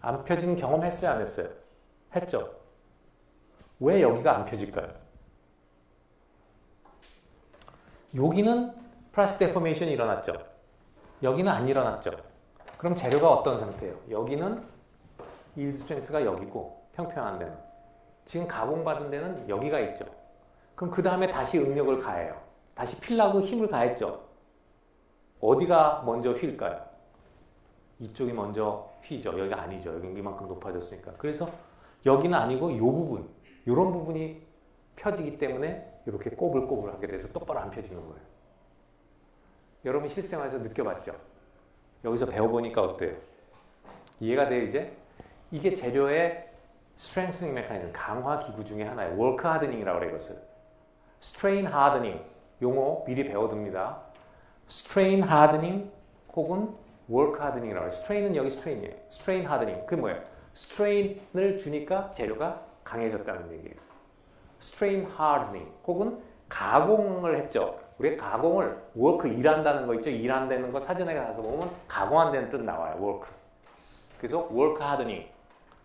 안 펴진 경험 했어요? 안 했어요? 했죠? 왜 여기가 안 펴질까요? 여기는 플라스틱 데포메이션이 일어났죠. 여기는 안 일어났죠. 그럼 재료가 어떤 상태예요? 여기는 yield strength가 여기고 평평한 데는. 지금 가공받은 데는 여기가 있죠. 그럼 그 다음에 다시 응력을 가해요. 다시 필라고 힘을 가했죠. 어디가 먼저 휠까요? 이쪽이 먼저 휘죠. 여기가 아니죠. 여기 이만큼 높아졌으니까. 그래서 여기는 아니고 이 부분, 이런 부분이 펴지기 때문에 이렇게 꼬불꼬불하게 돼서 똑바로 안 펴지는 거예요. 여러분 실생활에서 느껴봤죠? 여기서 배워보니까 어때요? 이해가 돼요 이제? 이게 재료의 strengthening mechanism, 강화 기구 중에 하나예요. work hardening이라고 그래요 이것을. strain hardening, 용어 미리 배워둡니다. strain hardening 혹은 work hardening이라고 해요. strain은 여기 strain이에요. strain hardening, 그게 뭐예요? strain을 주니까 재료가 강해졌다는 얘기예요. strain hardening 혹은 가공을 했죠. 우리가 가공을 work 일한다는 거 있죠. 일한다는 거 사전에 가서 보면 가공한다는 뜻 나와요. work. 그래서 work hardening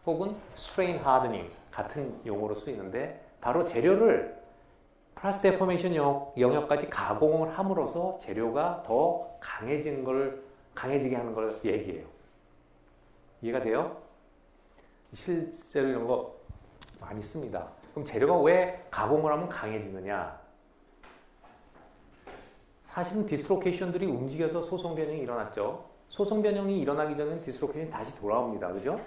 혹은 strain hardening 같은 용어로 쓰이는데 바로 재료를 플라스틱 데포메이션 영역까지 가공을 함으로써 재료가 더 강해지게 하는 걸 얘기해요. 이해가 돼요? 실제로 이런 거 많이 씁니다. 그럼 재료가 왜 가공을 하면 강해지느냐? 사실은 디스로케이션들이 움직여서 소송 변형이 일어났죠. 소송 변형이 일어나기 전에는 디스로케이션이 다시 돌아옵니다. 그죠?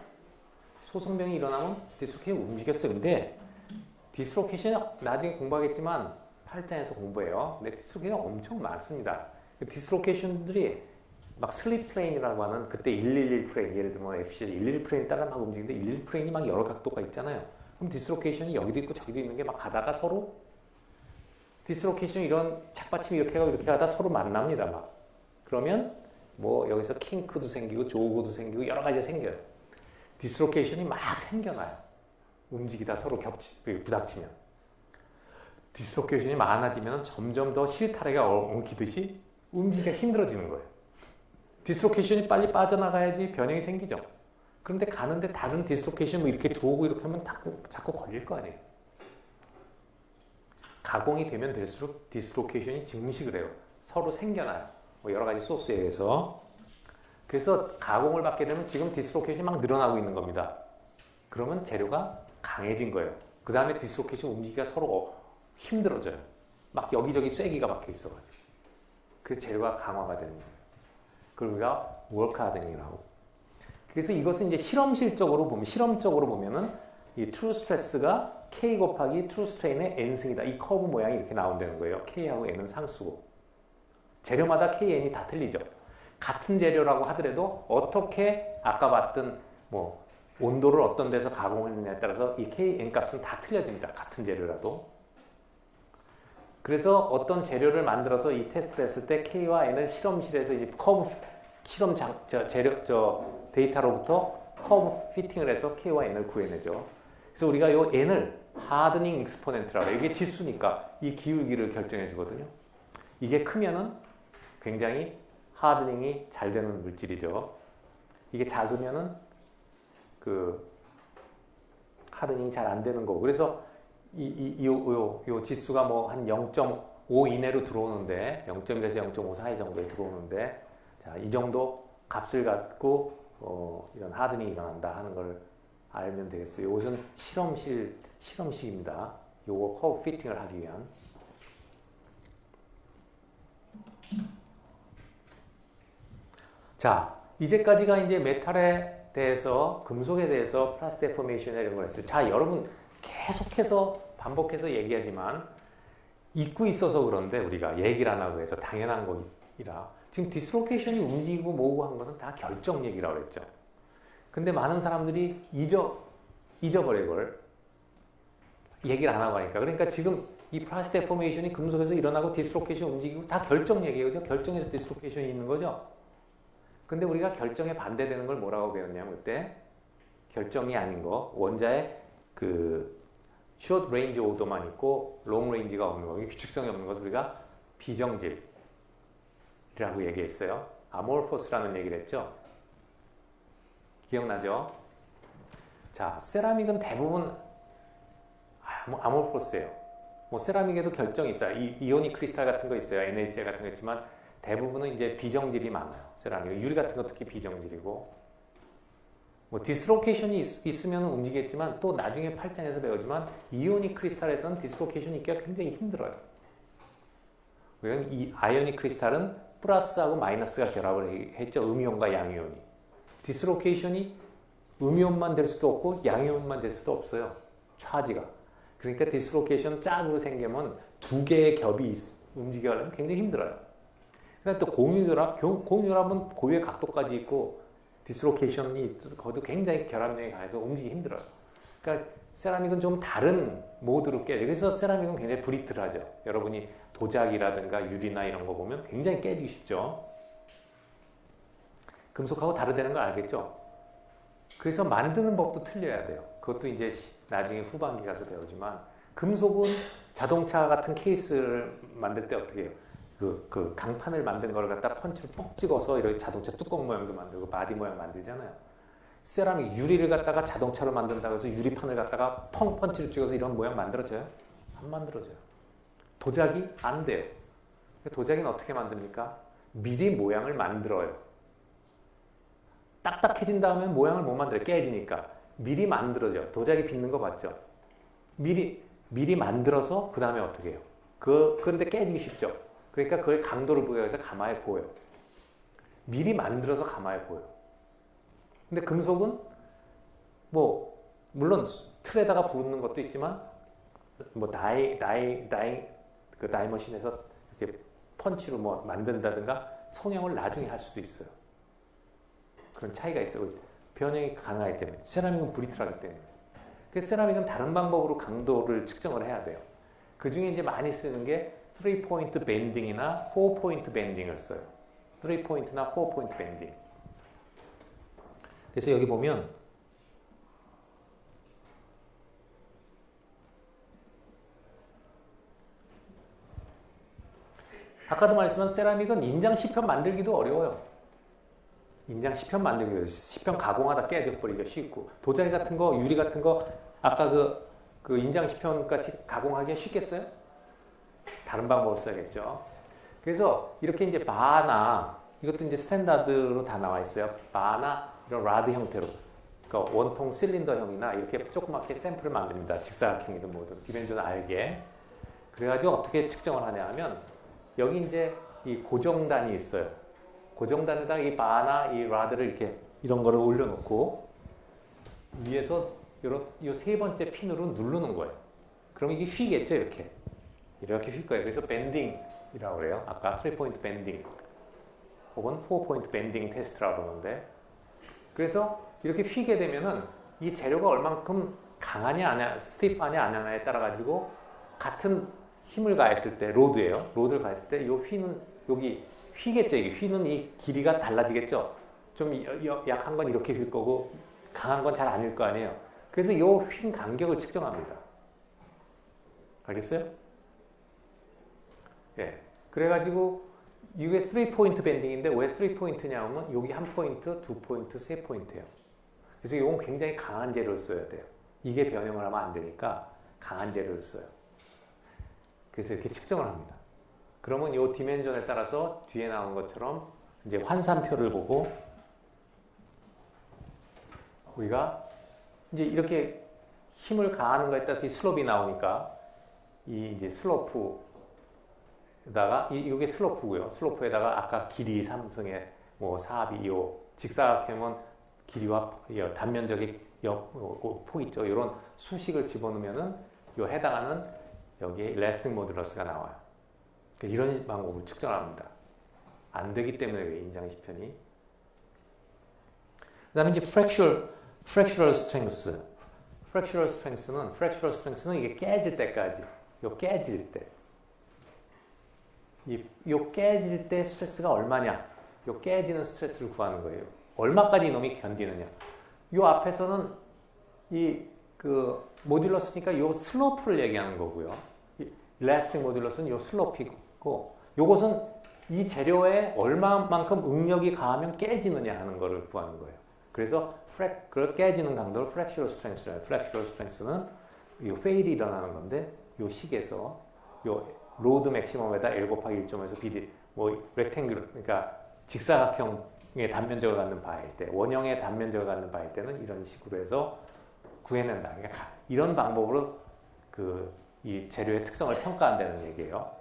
소송 변형이 일어나면 디스로케이션이 움직였어요. 근데 디스로케이션이 나중에 공부하겠지만 8장에서 공부해요. 근데 디스로케이션이 엄청 많습니다. 디스로케이션들이 막 슬립 플레인이라고 하는 그때 111 플레인, 예를 들면 FC 111 플레인 따라 막 움직이는데 111 플레인이 막 여러 각도가 있잖아요. 그럼 디스로케이션이 여기도 있고 저기도 있는 게 막 가다가 서로 디스로케이션 이런 착받침이 이렇게 하고 이렇게 하다 서로 만납니다. 막. 그러면 뭐 여기서 킹크도 생기고 조그도 생기고 여러 가지가 생겨요. 디스로케이션이 막 생겨나요. 움직이다 서로 부닥치면. 디스로케이션이 많아지면 점점 더 실타래가 엉키듯이 움직이기가 힘들어지는 거예요. 디스로케이션이 빨리 빠져나가야지 변형이 생기죠. 그런데 가는데 다른 디스로케이션 뭐 이렇게 들어오고 이렇게 하면 자꾸 걸릴 거 아니에요. 가공이 되면 될수록 디스로케이션이 증식을 해요. 서로 생겨나요. 뭐 여러 가지 소스에 의해서. 그래서 가공을 받게 되면 지금 디스로케이션이 막 늘어나고 있는 겁니다. 그러면 재료가 강해진 거예요. 그 다음에 디스로케이션 움직이기가 서로 힘들어져요. 막 여기저기 쐐기가 박혀 있어가지고. 그래서 재료가 강화가 되는 거예요. 그걸 우리가 work hardening이라고. 그래서 이것은 이제 실험적으로 보면은 이 true stress가 K 곱하기 true strain의 N승이다. 이 커브 모양이 이렇게 나온다는 거예요. K하고 N은 상수고. 재료마다 K, N이 다 틀리죠. 같은 재료라고 하더라도 어떻게 아까 봤던 뭐 온도를 어떤 데서 가공했느냐에 따라서 이 K, N 값은 다 틀려집니다. 같은 재료라도. 그래서 어떤 재료를 만들어서 이 테스트를 했을 때 K와 N을 실험실에서 이제 커브 데이터로부터 커브 피팅을 해서 K와 N을 구해내죠. 그래서 우리가 이 N을 하드닝 익스포넨트라고 해요. 이게 지수니까 이 기울기를 결정해 주거든요. 이게 크면은 굉장히 하드닝이 잘 되는 물질이죠. 이게 작으면은 그 하드닝이 잘 안 되는 거고. 그래서 요 지수가 뭐 한 0.5 이내로 들어오는데 0.1에서 0.5 사이 정도에 들어오는데 자, 이 정도 값을 갖고 이런 하드닝이 일어난다 하는 걸 알면 되겠어요. 이것은 실험식입니다. 요거 커브 피팅을 하기 위한. 자, 이제까지가 이제 메탈에 대해서, 금속에 대해서 플라스틱 데포메이션 이런 걸 했어요. 자, 여러분 계속해서 반복해서 얘기하지만 잊고 있어서 그런데 우리가 얘기를 안 하고 해서 당연한 거이라 지금 디스로케이션이 움직이고 뭐고 한 것은 다 결정 얘기라고 그랬죠. 근데 많은 사람들이 잊어버려 이걸 얘기를 안 하고 하니까. 그러니까 지금 이 플라스틱 데포메이션이 금속에서 일어나고 디스로케이션 움직이고 다 결정 얘기예요. 그죠? 결정에서 디스로케이션이 있는 거죠. 근데 우리가 결정에 반대되는 걸 뭐라고 배웠냐면 그때 결정이 아닌 거, 원자의 그 숏 레인지 오더만 있고 롱 레인지가 없는 거, 규칙성이 없는 것을 우리가 비정질이라고 얘기했어요. 아모르퍼스라는 얘기를 했죠. 기억나죠? 자, 세라믹은 대부분 아모르퍼스예요. 뭐 세라믹에도 결정이 있어요. 이오닉 크리스탈 같은 거 있어요. NaCl 같은 거 있지만 대부분은 이제 비정질이 많아요. 세라믹. 유리 같은 거 특히 비정질이고. 뭐 디스로케이션이 있으면 움직이겠지만 또 나중에 8장에서 배우지만 이오닉 크리스탈에서는 디스로케이션이 있기가 굉장히 힘들어요. 왜냐하면 이 아이오닉 크리스탈은 플러스하고 마이너스가 결합을 했죠. 음이온과 양이온이. 디스로케이션이 음이온만 될 수도 없고 양이온만 될 수도 없어요. 차지가. 그러니까 디스로케이션 짝으로 생기면 두 개의 겹이 움직여가려면 굉장히 힘들어요. 그다음에 또 공유결합, 공유결합은 고유의 각도까지 있고 디스로케이션이 거기도 굉장히 결합력이 강해서 움직이기 힘들어요. 그러니까 세라믹은 좀 다른 모드로 깨져요. 그래서 세라믹은 굉장히 브리틀하죠. 여러분이 도자기라든가 유리나 이런 거 보면 굉장히 깨지기 쉽죠. 금속하고 다르다는 걸 알겠죠? 그래서 만드는 법도 틀려야 돼요. 그것도 이제 나중에 후반기 가서 배우지만 금속은 자동차 같은 케이스를 만들 때 어떻게 해요? 그 강판을 만든 걸 갖다 펀치로 뻑 찍어서 이렇게 자동차 뚜껑 모양도 만들고 바디 모양 만들잖아요. 세라믹 유리를 갖다가 자동차로 만든다고 해서 유리판을 갖다가 펑펀치를 찍어서 이런 모양 만들어져요? 안 만들어져요. 도자기? 안 돼요. 도자기는 어떻게 만듭니까? 미리 모양을 만들어요. 딱딱해진 다음에 모양을 못 만들어요. 깨지니까. 미리 만들어져요. 도자기 빚는 거 봤죠? 미리 만들어서 그 다음에 어떻게 해요? 그런데 깨지기 쉽죠? 그러니까 그걸 강도를 부여해서 가마에 보여요. 미리 만들어서 가마에 보여요. 근데 금속은 뭐 물론 틀에다가 부는 것도 있지만 뭐 그 다이머신에서 이렇게 펀치로 뭐 만든다든가 성형을 나중에 할 수도 있어요. 그런 차이가 있어요. 변형이 가능하기 때문에. 세라믹은 브리틀하기 때문에. 그래서 세라믹은 다른 방법으로 강도를 측정을 해야 돼요. 그 중에 이제 많이 쓰는 게 3포인트 밴딩이나 4포인트 밴딩을 써요. 3포인트나 4포인트 밴딩. 그래서 여기 보면 아까도 말했지만 세라믹은 인장 시편 만들기도 어려워요. 인장 시편 만들기도 시편 가공하다 깨져버리기가 쉽고 도자기 같은 거, 유리 같은 거 아까 그 인장 시편 같이 가공하기가 쉽겠어요? 다른 방법을 써야겠죠. 그래서 이렇게 이제 바나 이것도 이제 스탠다드로 다 나와 있어요. 바나 이런 라드 형태로 그러니까 원통 실린더형이나 이렇게 조그맣게 샘플을 만듭니다. 직사각형이든 뭐든 디멘전 알게. 그래가지고 어떻게 측정을 하냐 하면 여기 이제 이 고정단이 있어요. 고정단에다가 이 바나 이 라드를 이렇게 이런 거를 올려놓고 위에서 이 세 번째 핀으로 누르는 거예요. 그럼 이게 휘겠죠, 이렇게. 이렇게 휠 거예요. 그래서 밴딩이라고 그래요. 아까 3포인트 밴딩 혹은 4포인트 밴딩 테스트라고 그러는데 그래서 이렇게 휘게 되면은 이 재료가 얼만큼 강하냐 아냐 스티프하냐 안 하냐에 따라 가지고 같은 힘을 가했을 때 로드예요. 로드를 가했을 때 이 휘는 여기 휘겠죠. 이게 휘는 이 길이가 달라지겠죠. 좀 약한 건 이렇게 휠 거고 강한 건 잘 아닐 거 아니에요. 그래서 이 휜 간격을 측정합니다. 알겠어요? 예. 그래가지고 이게 3포인트 밴딩인데 왜 3포인트냐 하면 여기 1포인트, 2포인트, 3포인트예요. 그래서 이건 굉장히 강한 재료를 써야 돼요. 이게 변형을 하면 안 되니까 강한 재료를 써요. 그래서 이렇게 측정을 합니다. 그러면 이 디멘전에 따라서 뒤에 나온 것처럼 이제 환산표를 보고 우리가 이제 이렇게 힘을 가하는 거에 따라서 이 슬롭이 나오니까 이 이제 슬로프에다가 이게 슬로프고요. 슬로프에다가 아까 길이 3승에 뭐 4합이 요 직사각형은 길이와 단면적이 폭 있죠. 이런 수식을 집어넣으면은 요 해당하는 여기에 일라스틱 모듈러스가 나와요. 그러니까 이런 방법으로 측정합니다. 안 되기 때문에 왜 인장시편이. 그 다음에 이제 fractional strength. fractional strength는 이게 깨질 때까지, 요 깨질 때. 요 깨질 때 스트레스가 얼마냐? 요 깨지는 스트레스를 구하는 거예요. 얼마까지 이놈이 견디느냐? 요 앞에서는 그 모듈러스니까 요 슬로프를 얘기하는 거고요. 일라스틱 모듈러스는 요 슬로프이고, 요것은 이 재료에 얼마만큼 응력이 가하면 깨지느냐 하는 거를 구하는 거예요. 그래서 그 깨지는 강도를 fractional strength라고 해요. fractional strength는 요 페일이 일어나는 건데, 요 식에서 요 로드 맥시멈에다 L 곱하기 1.5에서 BD, 뭐 렉탱글, 그러니까 직사각형의 단면적을 갖는 바일 때, 원형의 단면적을 갖는 바일 때는 이런 식으로 해서 구해낸다. 그러니까 이런 방법으로 이 재료의 특성을 평가한다는 얘기예요.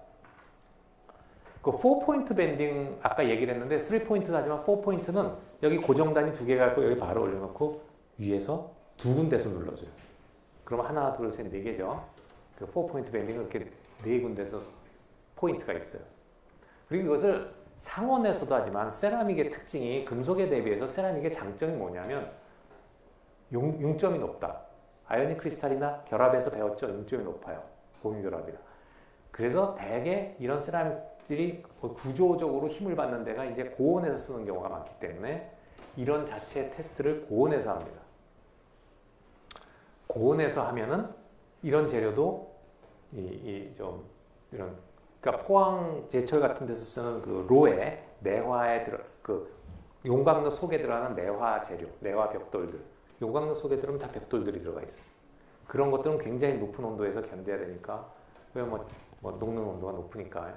그 4포인트 밴딩 아까 얘기를 했는데 3포인트 하지만 4포인트는 여기 고정단이 두 개가 있고 여기 바로 올려놓고 위에서 두 군데서 눌러줘요. 그럼 하나, 둘, 셋, 네 개죠. 그 4포인트 밴딩은 이렇게 네 군데서 포인트가 있어요. 그리고 이것을 상온에서도 하지만 세라믹의 특징이 금속에 대비해서 세라믹의 장점이 뭐냐면 융점이 높다. 아이오닉 크리스탈이나 결합에서 배웠죠. 융점이 높아요. 공유결합이라. 그래서 대개 이런 세라믹들이 구조적으로 힘을 받는 데가 이제 고온에서 쓰는 경우가 많기 때문에 이런 자체 테스트를 고온에서 합니다. 고온에서 하면은 이런 재료도 그러니까 포항 제철 같은 데서 쓰는 그 로에 내화에 용광로 속에 들어가는 내화 재료, 내화 벽돌들. 용광로 속에 들어오면 다 벽돌들이 들어가 있어요. 그런 것들은 굉장히 높은 온도에서 견뎌야 되니까, 왜 녹는 온도가 높으니까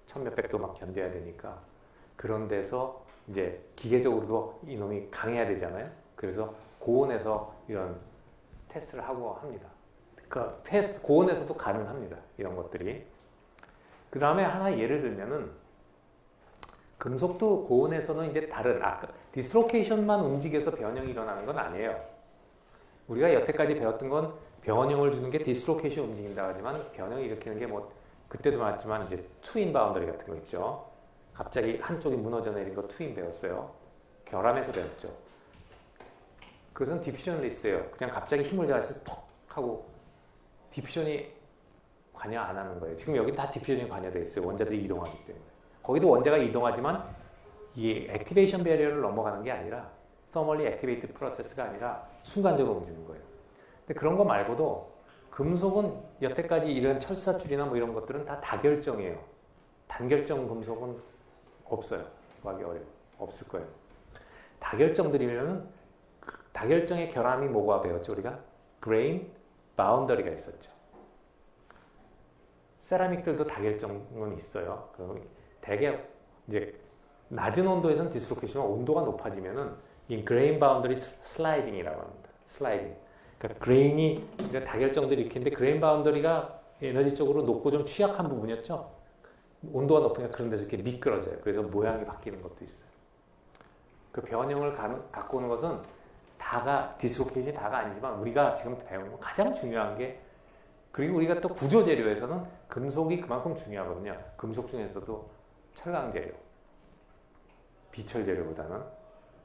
1000몇백 도 막 견뎌야 되니까 그런 데서 이제 기계적으로도 이놈이 강해야 되잖아요. 그래서 고온에서 이런 테스트를 하고 합니다. 그러니까 고온에서도 가능합니다. 이런 것들이. 그 다음에 하나 예를 들면은 금속도 고온에서는 이제 다른 디스로케이션만 움직여서 변형이 일어나는 건 아니에요. 우리가 여태까지 배웠던 건 변형을 주는 게 디스로케이션 움직인다 하지만 변형을 일으키는 게 그때도 말했지만 이제 트윈 바운더리 같은 거 있죠. 갑자기 한쪽이 무너져 내린 거 트윈 배웠어요. 결함에서 배웠죠. 그것은 디퓨전리스예요. 그냥 갑자기 힘을 가해서 톡 하고 디퓨전이 관여 안 하는 거예요. 지금 여기 다 디퓨전이 관여되어 있어요. 원자들이 이동하기 때문에. 거기도 원자가 이동하지만 이 액티베이션 배리어를 넘어가는 게 아니라 터멀리 액티베이트 프로세스가 아니라 순간적으로 움직이는 거예요. 근데 그런 거 말고도 금속은 여태까지 이런 철사줄이나 뭐 이런 것들은 다 다결정이에요. 단결정 금속은 없어요. 구하기 어려워요. 없을 거예요. 다결정들이면 다결정의 결함이 뭐가 배웠죠? 우리가 그레인 바운더리가 있었죠. 세라믹들도 다결정은 있어요. 대개 이제 낮은 온도에서는 디스로케이션, 온도가 높아지면은 이 그레인 바운더리 슬라이딩이라고 합니다. 슬라이딩. 그러니까 그레인이 다결정들이 이렇게 있는데 그레인 바운더리가 에너지적으로 높고 좀 취약한 부분이었죠. 온도가 높으니까 그런 데서 이렇게 미끄러져요. 그래서 모양이 바뀌는 것도 있어요. 그 변형을 갖고 오는 것은 디스로케이션이 다가 아니지만 우리가 지금 배우는 가장 중요한 게, 그리고 우리가 또 구조 재료에서는 금속이 그만큼 중요하거든요. 금속 중에서도 철강 재료, 비철 재료보다는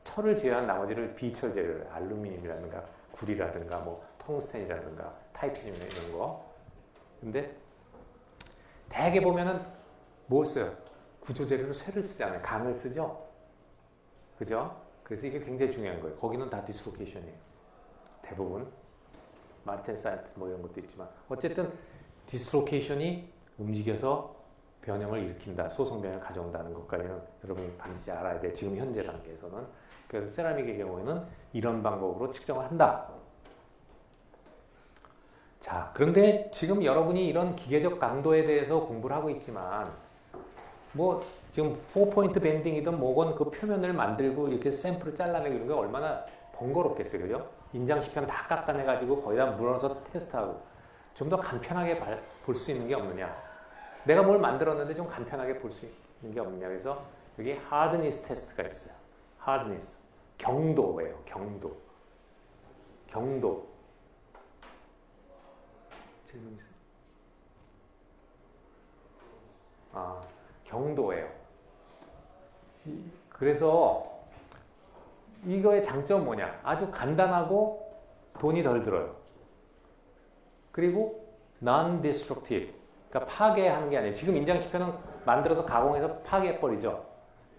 철을 제외한 나머지를 비철 재료를 알루미늄이라든가 구리라든가 뭐 텅스텐이라든가 타이타늄 이런 거. 근데 대개 보면은 뭘 써요? 구조 재료로 쇠를 쓰잖아요. 강을 쓰죠. 그죠? 그래서 이게 굉장히 중요한 거예요. 거기는 다 디스로케이션이에요. 대부분 마르텐사이트 뭐 이런 것도 있지만 어쨌든 디스로케이션이 움직여서 변형을 일으킨다, 소성 변형을 가져온다는 것까지는 여러분이 반드시 알아야 돼. 지금 현재 단계에서는. 그래서 세라믹의 경우에는 이런 방법으로 측정을 한다. 자, 그런데 지금 여러분이 이런 기계적 강도에 대해서 공부를 하고 있지만 뭐 지금 4포인트 밴딩이든 뭐건 그 표면을 만들고 이렇게 샘플을 잘라내고 이런 게 얼마나 번거롭겠어요. 그죠? 인장시편 다 깎아내가지고 거의 다 물어서 테스트하고 좀 더 간편하게 볼 수 있는 게 없느냐? 내가 뭘 만들었는데 좀 간편하게 볼 수 있는 게 없느냐? 그래서 여기 hardness 테스트가 있어요. hardness. 경도예요. 경도. 경도. 질문 있어요? 경도예요. 그래서 이거의 장점 뭐냐? 아주 간단하고 돈이 덜 들어요. 그리고 non-destructive. 그러니까 파괴하는 게 아니에요. 지금 인장시표는 만들어서 가공해서 파괴해버리죠.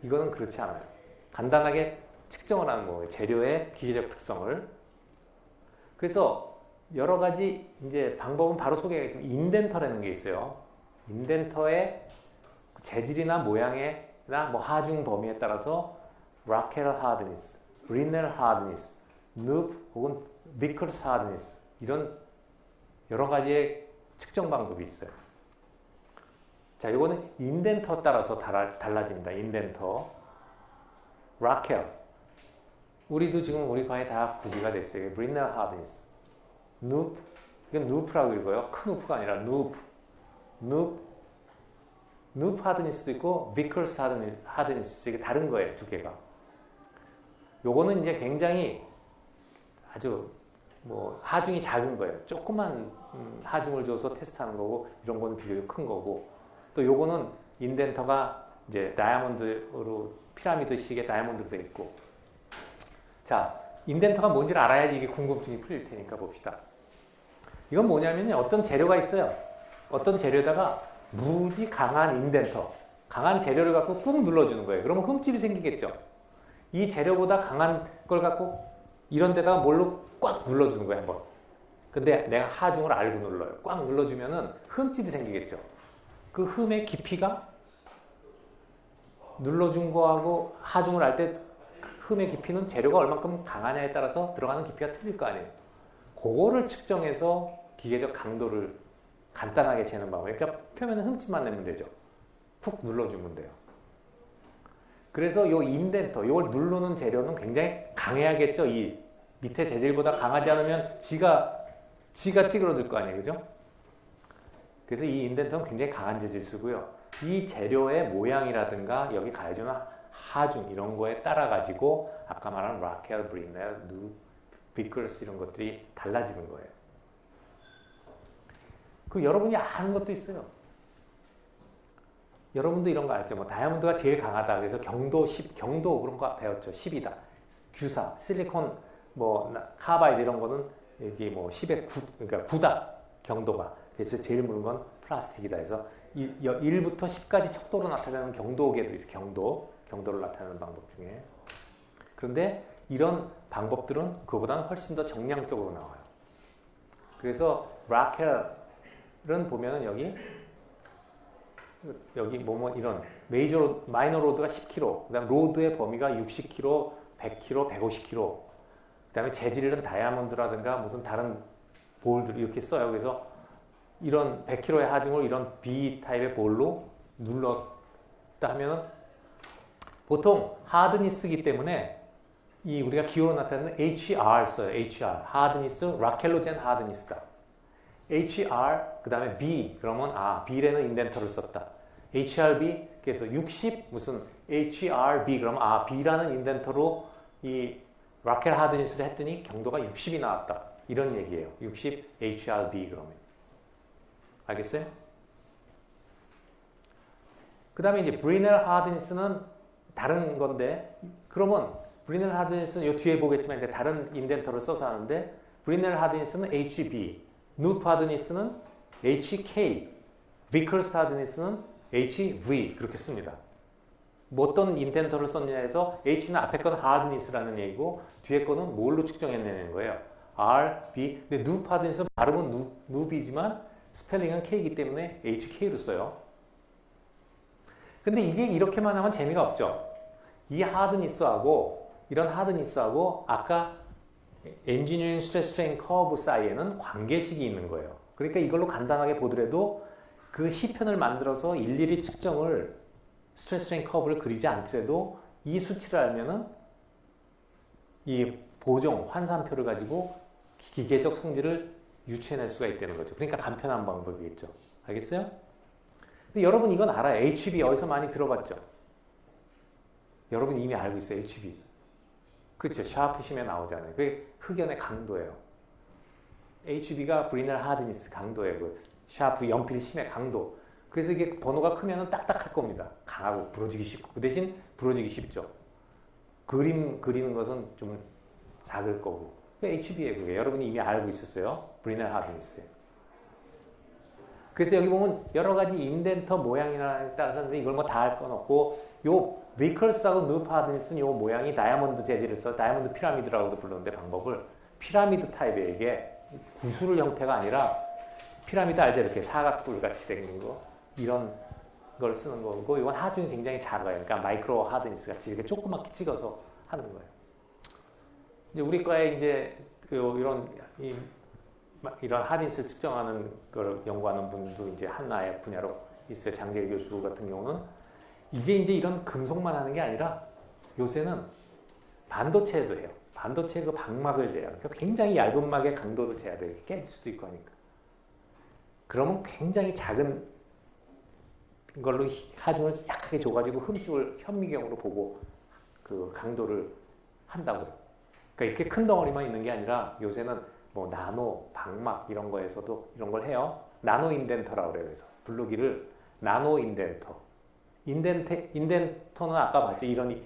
이거는 그렇지 않아요. 간단하게 측정을 하는 거예요. 재료의 기계적 특성을. 그래서 여러 가지 이제 방법은 바로 소개해. 인덴터라는 게 있어요. 인덴터의 재질이나 모양이나 뭐 하중 범위에 따라서 Rockwell hardness, Brinell hardness, Knoop 혹은 Vickers hardness 이런 여러 가지의 측정 방법이 있어요. 자, 이거는 인덴터 따라서 달라집니다. 인덴터. Rockwell. 우리도 지금 우리 과에 다 구비가 됐어요. Brinell hardness. Knoop. 이건 Knoop라고 읽어요. 큰 우프가 아니라 Knoop. Knoop hardness도 있고 Vickers hardness. 이게 다른 거예요. 두 개가. 요거는 이제 굉장히 아주 뭐 하중이 작은 거예요. 조그만 하중을 줘서 테스트하는 거고 이런 거는 비교적 큰 거고 또 요거는 인덴터가 이제 다이아몬드로 피라미드식의 다이아몬드로 되어 있고 자 인덴터가 뭔지를 알아야지 이게 궁금증이 풀릴 테니까 봅시다. 이건 뭐냐면요. 어떤 재료가 있어요. 어떤 재료에다가 무지 강한 인덴터 강한 재료를 갖고 꾹 눌러주는 거예요. 그러면 흠집이 생기겠죠. 이 재료보다 강한 걸 갖고 이런 데다가 뭘로 꽉 눌러주는 거예요, 한번. 근데 내가 하중을 알고 눌러요. 꽉 눌러주면은 흠집이 생기겠죠. 그 흠의 깊이가 눌러준 거하고 하중을 할 때 흠의 깊이는 재료가 얼만큼 강하냐에 따라서 들어가는 깊이가 틀릴 거 아니에요. 그거를 측정해서 기계적 강도를 간단하게 재는 방법. 그러니까 표면에 흠집만 내면 되죠. 푹 눌러주면 돼요. 그래서 요 인덴터, 요걸 누르는 재료는 굉장히 강해야겠죠. 이 밑에 재질보다 강하지 않으면 지가 찌그러들 거 아니에요. 그죠? 그래서 이 인덴터는 굉장히 강한 재질 쓰고요. 이 재료의 모양이라든가 여기 가해주는 하중 이런 거에 따라 가지고 아까 말한 Rockwell, Brinell, Knoop, Vickers 이런 것들이 달라지는 거예요. 그리고 여러분이 아는 것도 있어요. 여러분도 이런 거 알죠? 뭐 다이아몬드가 제일 강하다. 그래서 경도 10, 경도 그런 거 배웠죠. 10이다. 규사, 실리콘, 뭐 카바이드 이런 거는 여기 뭐 10의 9, 그러니까 9다. 경도가. 그래서 제일 묽은 건 플라스틱이다. 해서 1부터 10까지 척도로 나타나는 경도계도 있어요. 경도를 나타내는 방법 중에. 그런데 이런 방법들은 그거보다는 훨씬 더 정량적으로 나와요. 그래서 락헬은 보면은 여기 뭐뭐 이런 마이너 로드가 10kg, 그다음 로드의 범위가 60kg, 100kg, 150kg. 그다음에 재질은 다이아몬드라든가 무슨 다른 볼들 이렇게 써요. 그래서 이런 100kg의 하중을 이런 B 타입의 볼로 눌렀다 하면은 보통 하드니스기 때문에 이 우리가 기호로 나타내는 HR 써요. HR. 하드니스, 락헬로젠 하드니스다. HR, 그 다음에 B, 그러면 B라는 인덴터를 썼다. HRB, 그래서 60 무슨 HRB, 그러면 B라는 인덴터로 이 락헬 하드니스를 했더니 경도가 60이 나왔다. 이런 얘기예요. 60 HRB 그러면. 알겠어요? 그 다음에 이제 브리넬 하드니스는 다른 건데 그러면 브리넬 하드니스는 이 뒤에 보겠지만 이제 다른 인덴터를 써서 하는데 브리넬 하드니스는 HB, 누프 하드니스는 HK, 비커스 하드니스는 HV 그렇게 씁니다. 뭐 어떤 인덴터를 썼느냐 해서 H는 앞에 건 하드니스라는 얘기고 뒤에 거는 뭘로 측정했냐는 거예요. R, B. 근데 누프 하드니스는 발음은 누비지만 스펠링은 K이기 때문에 HK로 써요. 근데 이게 이렇게만 하면 재미가 없죠. 이 하드니스하고 이런 하드니스하고 아까 엔지니어링 스트레스 스트레인 커브 사이에는 관계식이 있는 거예요. 그러니까 이걸로 간단하게 보더라도 그 시편을 만들어서 일일이 측정을 스트레스 스트레인 커브를 그리지 않더라도 이 수치를 알면은 이 보정 환산표를 가지고 기계적 성질을 유추해낼 수가 있다는 거죠. 그러니까 간편한 방법이겠죠. 알겠어요? 근데 여러분 이건 알아요. HB 어디서 많이 들어봤죠? 여러분 이미 알고 있어요. HB. 그렇죠. 샤프심에 나오잖아요. 그게 흑연의 강도예요. HB가 브리넬 하드니스 강도예요. 그 샤프 연필 심의 강도. 그래서 이게 번호가 크면은 딱딱할 겁니다. 강하고 부러지기 쉽고. 그 대신 부러지기 쉽죠. 그림 그리는 것은 좀 작을 거고. HB예요. 그게 여러분이 이미 알고 있었어요. 브리넬 하드니스. 그래서 여기 보면 여러 가지 인덴터 모양이나에 따라서 이걸 뭐 다 할 건 없고 요 비컬스하고 누프 하드니스는 요 모양이 다이아몬드 재질을 써 다이아몬드 피라미드라고도 부르는데 방법을 피라미드 타입의 이게 구슬 형태가 아니라 피라미드 알죠? 이렇게 사각뿔 같이 생긴 거 이런 걸 쓰는 거고 이건 하중이 굉장히 작아요. 그러니까 마이크로 하드니스 같이 이렇게 조그맣게 찍어서 하는 거예요. 이제 우리 과에 이제 이런 하드니스를 측정하는 걸 연구하는 분도 이제 하나의 분야로 있어요. 장재일 교수 같은 경우는 이게 이제 이런 금속만 하는 게 아니라 요새는 반도체도 해요. 반도체 그 방막을 재요. 그러니까 굉장히 얇은 막의 강도를 재야 돼요. 깨질 수도 있고 하니까. 그러면 굉장히 작은 걸로 하중을 약하게 줘가지고 흠집을 현미경으로 보고 그 강도를 한다고요. 그러니까 이렇게 큰 덩어리만 있는 게 아니라 요새는 뭐 나노, 방막 이런 거에서도 이런 걸 해요. 나노 인덴터라고 그래요. 그래서 부르기를 나노 인덴터. 인덴터는 아까 봤죠. 이런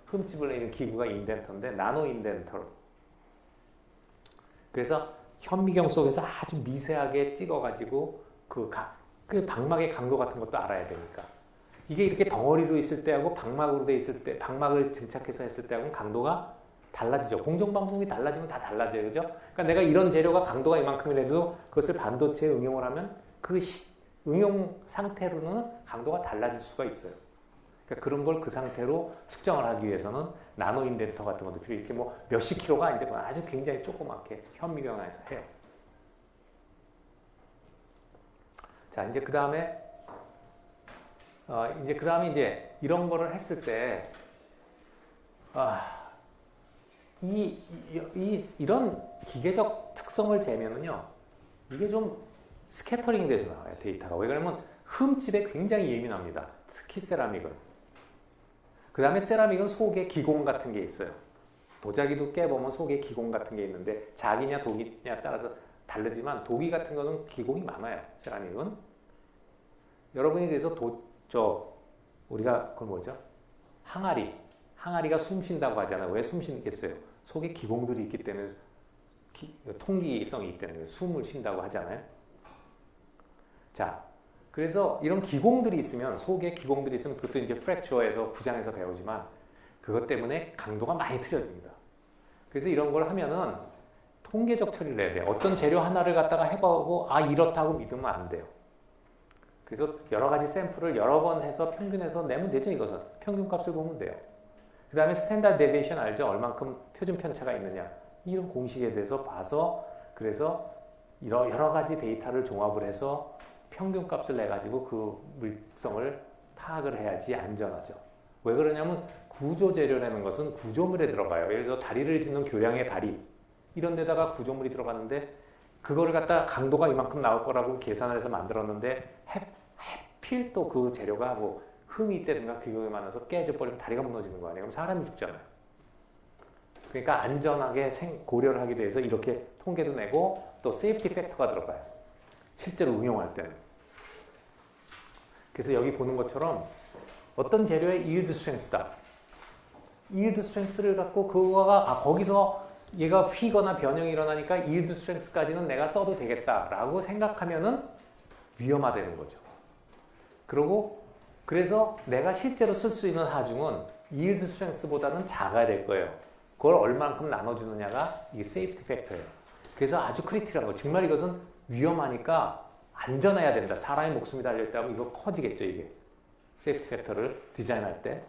흠집을 내는 기구가 인덴터인데 나노 인덴터. 그래서 현미경 속에서 아주 미세하게 찍어가지고 그 방막의 강도 같은 것도 알아야 되니까. 이게 이렇게 덩어리로 있을 때하고 방막으로 돼 있을 때, 방막을 증착해서 했을 때하고는 강도가 달라지죠. 공정방송이 달라지면 다 달라져요. 그죠? 그러니까 내가 이런 재료가 강도가 이만큼이라도 그것을 반도체에 응용을 하면 그 응용 상태로는 강도가 달라질 수가 있어요. 그러니까 그런 걸 그 상태로 측정을 하기 위해서는 나노 인덴터 같은 것도 필요해. 이렇게 뭐 몇십 킬로가 이제 아주 굉장히 조그맣게 현미경에서 해요. 자, 이제 그 다음에 이제 이런 거를 했을 때 이런 기계적 특성을 재면은요, 이게 좀 스캐터링이 돼서 나와요, 데이터가. 왜 그러냐면 흠집에 굉장히 예민합니다. 특히 세라믹은. 그 다음에 세라믹은 속에 기공 같은 게 있어요. 도자기도 깨보면 속에 기공 같은 게 있는데 자기냐 독이냐 따라서 다르지만 독이 같은 거는 기공이 많아요, 세라믹은. 여러분이 그래서 우리가 그걸 뭐죠? 항아리가 숨 쉰다고 하잖아요. 왜 숨 쉬겠어요? 속에 기공들이 있기 때문에 통기성이 있기 때문에 숨을 쉰다고 하잖아요. 자, 그래서 이런 기공들이 있으면 속에 기공들이 있으면 그것도 이제 프랙처에서 부장에서 배우지만 그것 때문에 강도가 많이 틀려집니다. 그래서 이런 걸 하면은 통계적 처리를 해야 돼요. 어떤 재료 하나를 갖다가 해보고 이렇다고 믿으면 안 돼요. 그래서 여러 가지 샘플을 여러 번 해서 평균해서 내면 되죠. 이것은 평균값을 보면 돼요. 그 다음에 스탠다드 데비에이션 알죠? 얼만큼 표준 편차가 있느냐 이런 공식에 대해서 봐서 그래서 여러 가지 데이터를 종합을 해서 평균값을 내가지고 그 물성을 파악을 해야지 안전하죠. 왜 그러냐면 구조재료라는 것은 구조물에 들어가요. 예를 들어서 다리를 짓는 교량의 다리 이런 데다가 구조물이 들어가는데 그거를 갖다 강도가 이만큼 나올 거라고 계산을 해서 만들었는데 하필 또 그 재료가 뭐 흠이 있다든가 비교가 많아서 깨져버리면 다리가 무너지는 거 아니에요. 그럼 사람이 죽잖아요. 그러니까 안전하게 고려를 하기 위해서 이렇게 통계도 내고 또 세이프티 팩터가 들어가요. 실제로 응용할 때는. 그래서 여기 보는 것처럼 어떤 재료의 yield strength다. yield strength를 갖고 그거가 거기서 얘가 휘거나 변형이 일어나니까 yield strength까지는 내가 써도 되겠다라고 생각하면은 위험하다는 거죠. 그래서 내가 실제로 쓸 수 있는 하중은 yield strength보다는 작아야 될 거예요. 그걸 얼만큼 나눠주느냐가 이게 safety factor예요. 그래서 아주 크리티컬한 거. 정말 이것은 위험하니까 안전해야 된다. 사람의 목숨이 달려있다면 이거 커지겠죠, 이게. safety factor를 디자인할 때.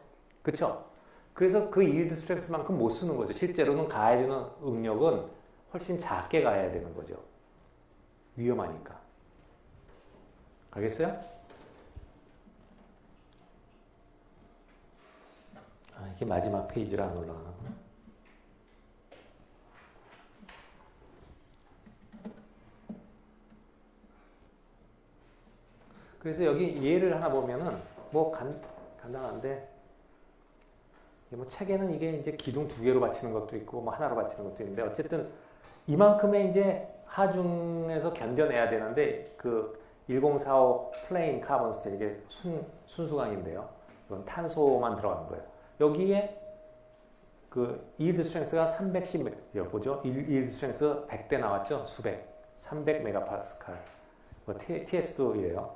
그쵸? 그래서 그 yield strength만큼 못 쓰는 거죠. 실제로는 가해주는 응력은 훨씬 작게 가해야 되는 거죠. 위험하니까. 알겠어요? 이게 마지막 페이지라 안 올라가나? 그래서 여기 예를 하나 보면은 뭐 간단한데 뭐 책에는 이게 이제 기둥 두 개로 받치는 것도 있고 뭐 하나로 받치는 것도 있는데 어쨌든 이만큼의 이제 하중에서 견뎌내야 되는데 그 1045 플레인 카본 스틸 이게 순수강인데요. 이건 탄소만 들어가는 거예요. 여기에 그 yield strength가 310 보죠. yield strength 100대 나왔죠. 수백 300 메가파스칼. TS도 이래요.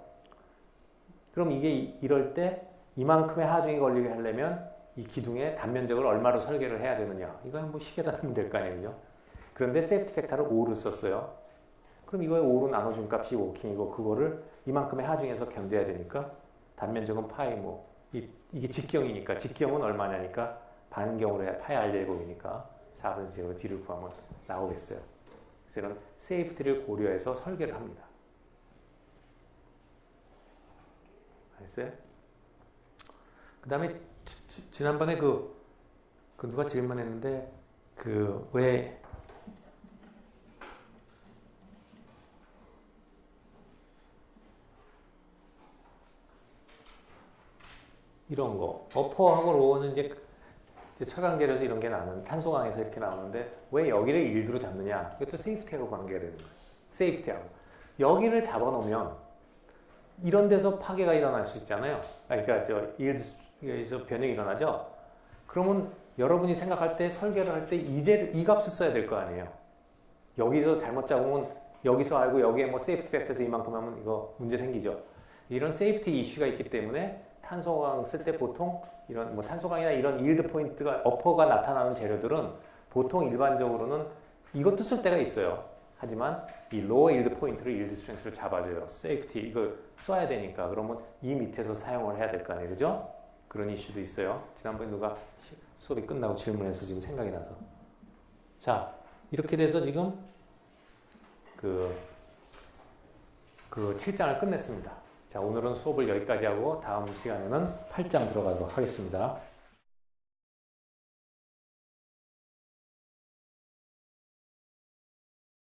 그럼 이게 이럴 때 이만큼의 하중이 걸리게 하려면 이 기둥의 단면적을 얼마로 설계를 해야 되느냐. 이건 뭐 식에다 넣으면 될 거 아니에요. 그죠? 그런데 세이프티 팩터를 5로 썼어요. 그럼 이거에 5로 나눠준 값이 워킹이고 그거를 이만큼의 하중에서 견뎌야 되니까 단면적은 파이 뭐 이게 직경이니까 직경은 얼마냐니까 반경으로 해 파이 r제곱이니까 4분의 제곱 D를 구하면 나오겠어요. 그래서 이런 세이프티를 고려해서 설계를 합니다. 알겠어요? 그 다음에 지난번에 그 누가 질문했는데 왜 이런 거 어퍼하고 로어는 이제 철강계에서 이런 게 나오는 탄소강에서 이렇게 나오는데 왜 여기를 1도로 잡느냐? 이것도 세이프티하고 관계가 되는 거예요. 세이프티하고 여기를 잡아놓으면 이런 데서 파괴가 일어날 수 있잖아요. 그러니까 여기서 변형이 일어나죠. 그러면 여러분이 생각할 때 설계를 할 때 이 값을 써야 될 거 아니에요. 여기서 잘못 잡으면 여기서 알고 여기에 뭐 세이프티 팩터에서 이만큼 하면 이거 문제 생기죠. 이런 세이프티 이슈가 있기 때문에 탄소강 쓸 때 보통 이런 뭐 탄소강이나 이런 일드 포인트가 어퍼가 나타나는 재료들은 보통 일반적으로는 이것도 쓸 때가 있어요. 하지만 이 로어 일드 포인트를 일드 스트렝스를 잡아줘요. 세이프티 이거 써야 되니까 그러면 이 밑에서 사용을 해야 될 거 아니에요, 그죠? 그런 이슈도 있어요. 지난번에 누가 수업이 끝나고 질문해서 지금 생각이 나서 자 이렇게 돼서 지금 그 7장을 끝냈습니다. 자, 오늘은 수업을 여기까지 하고 다음 시간에는 8장 들어가도록 하겠습니다.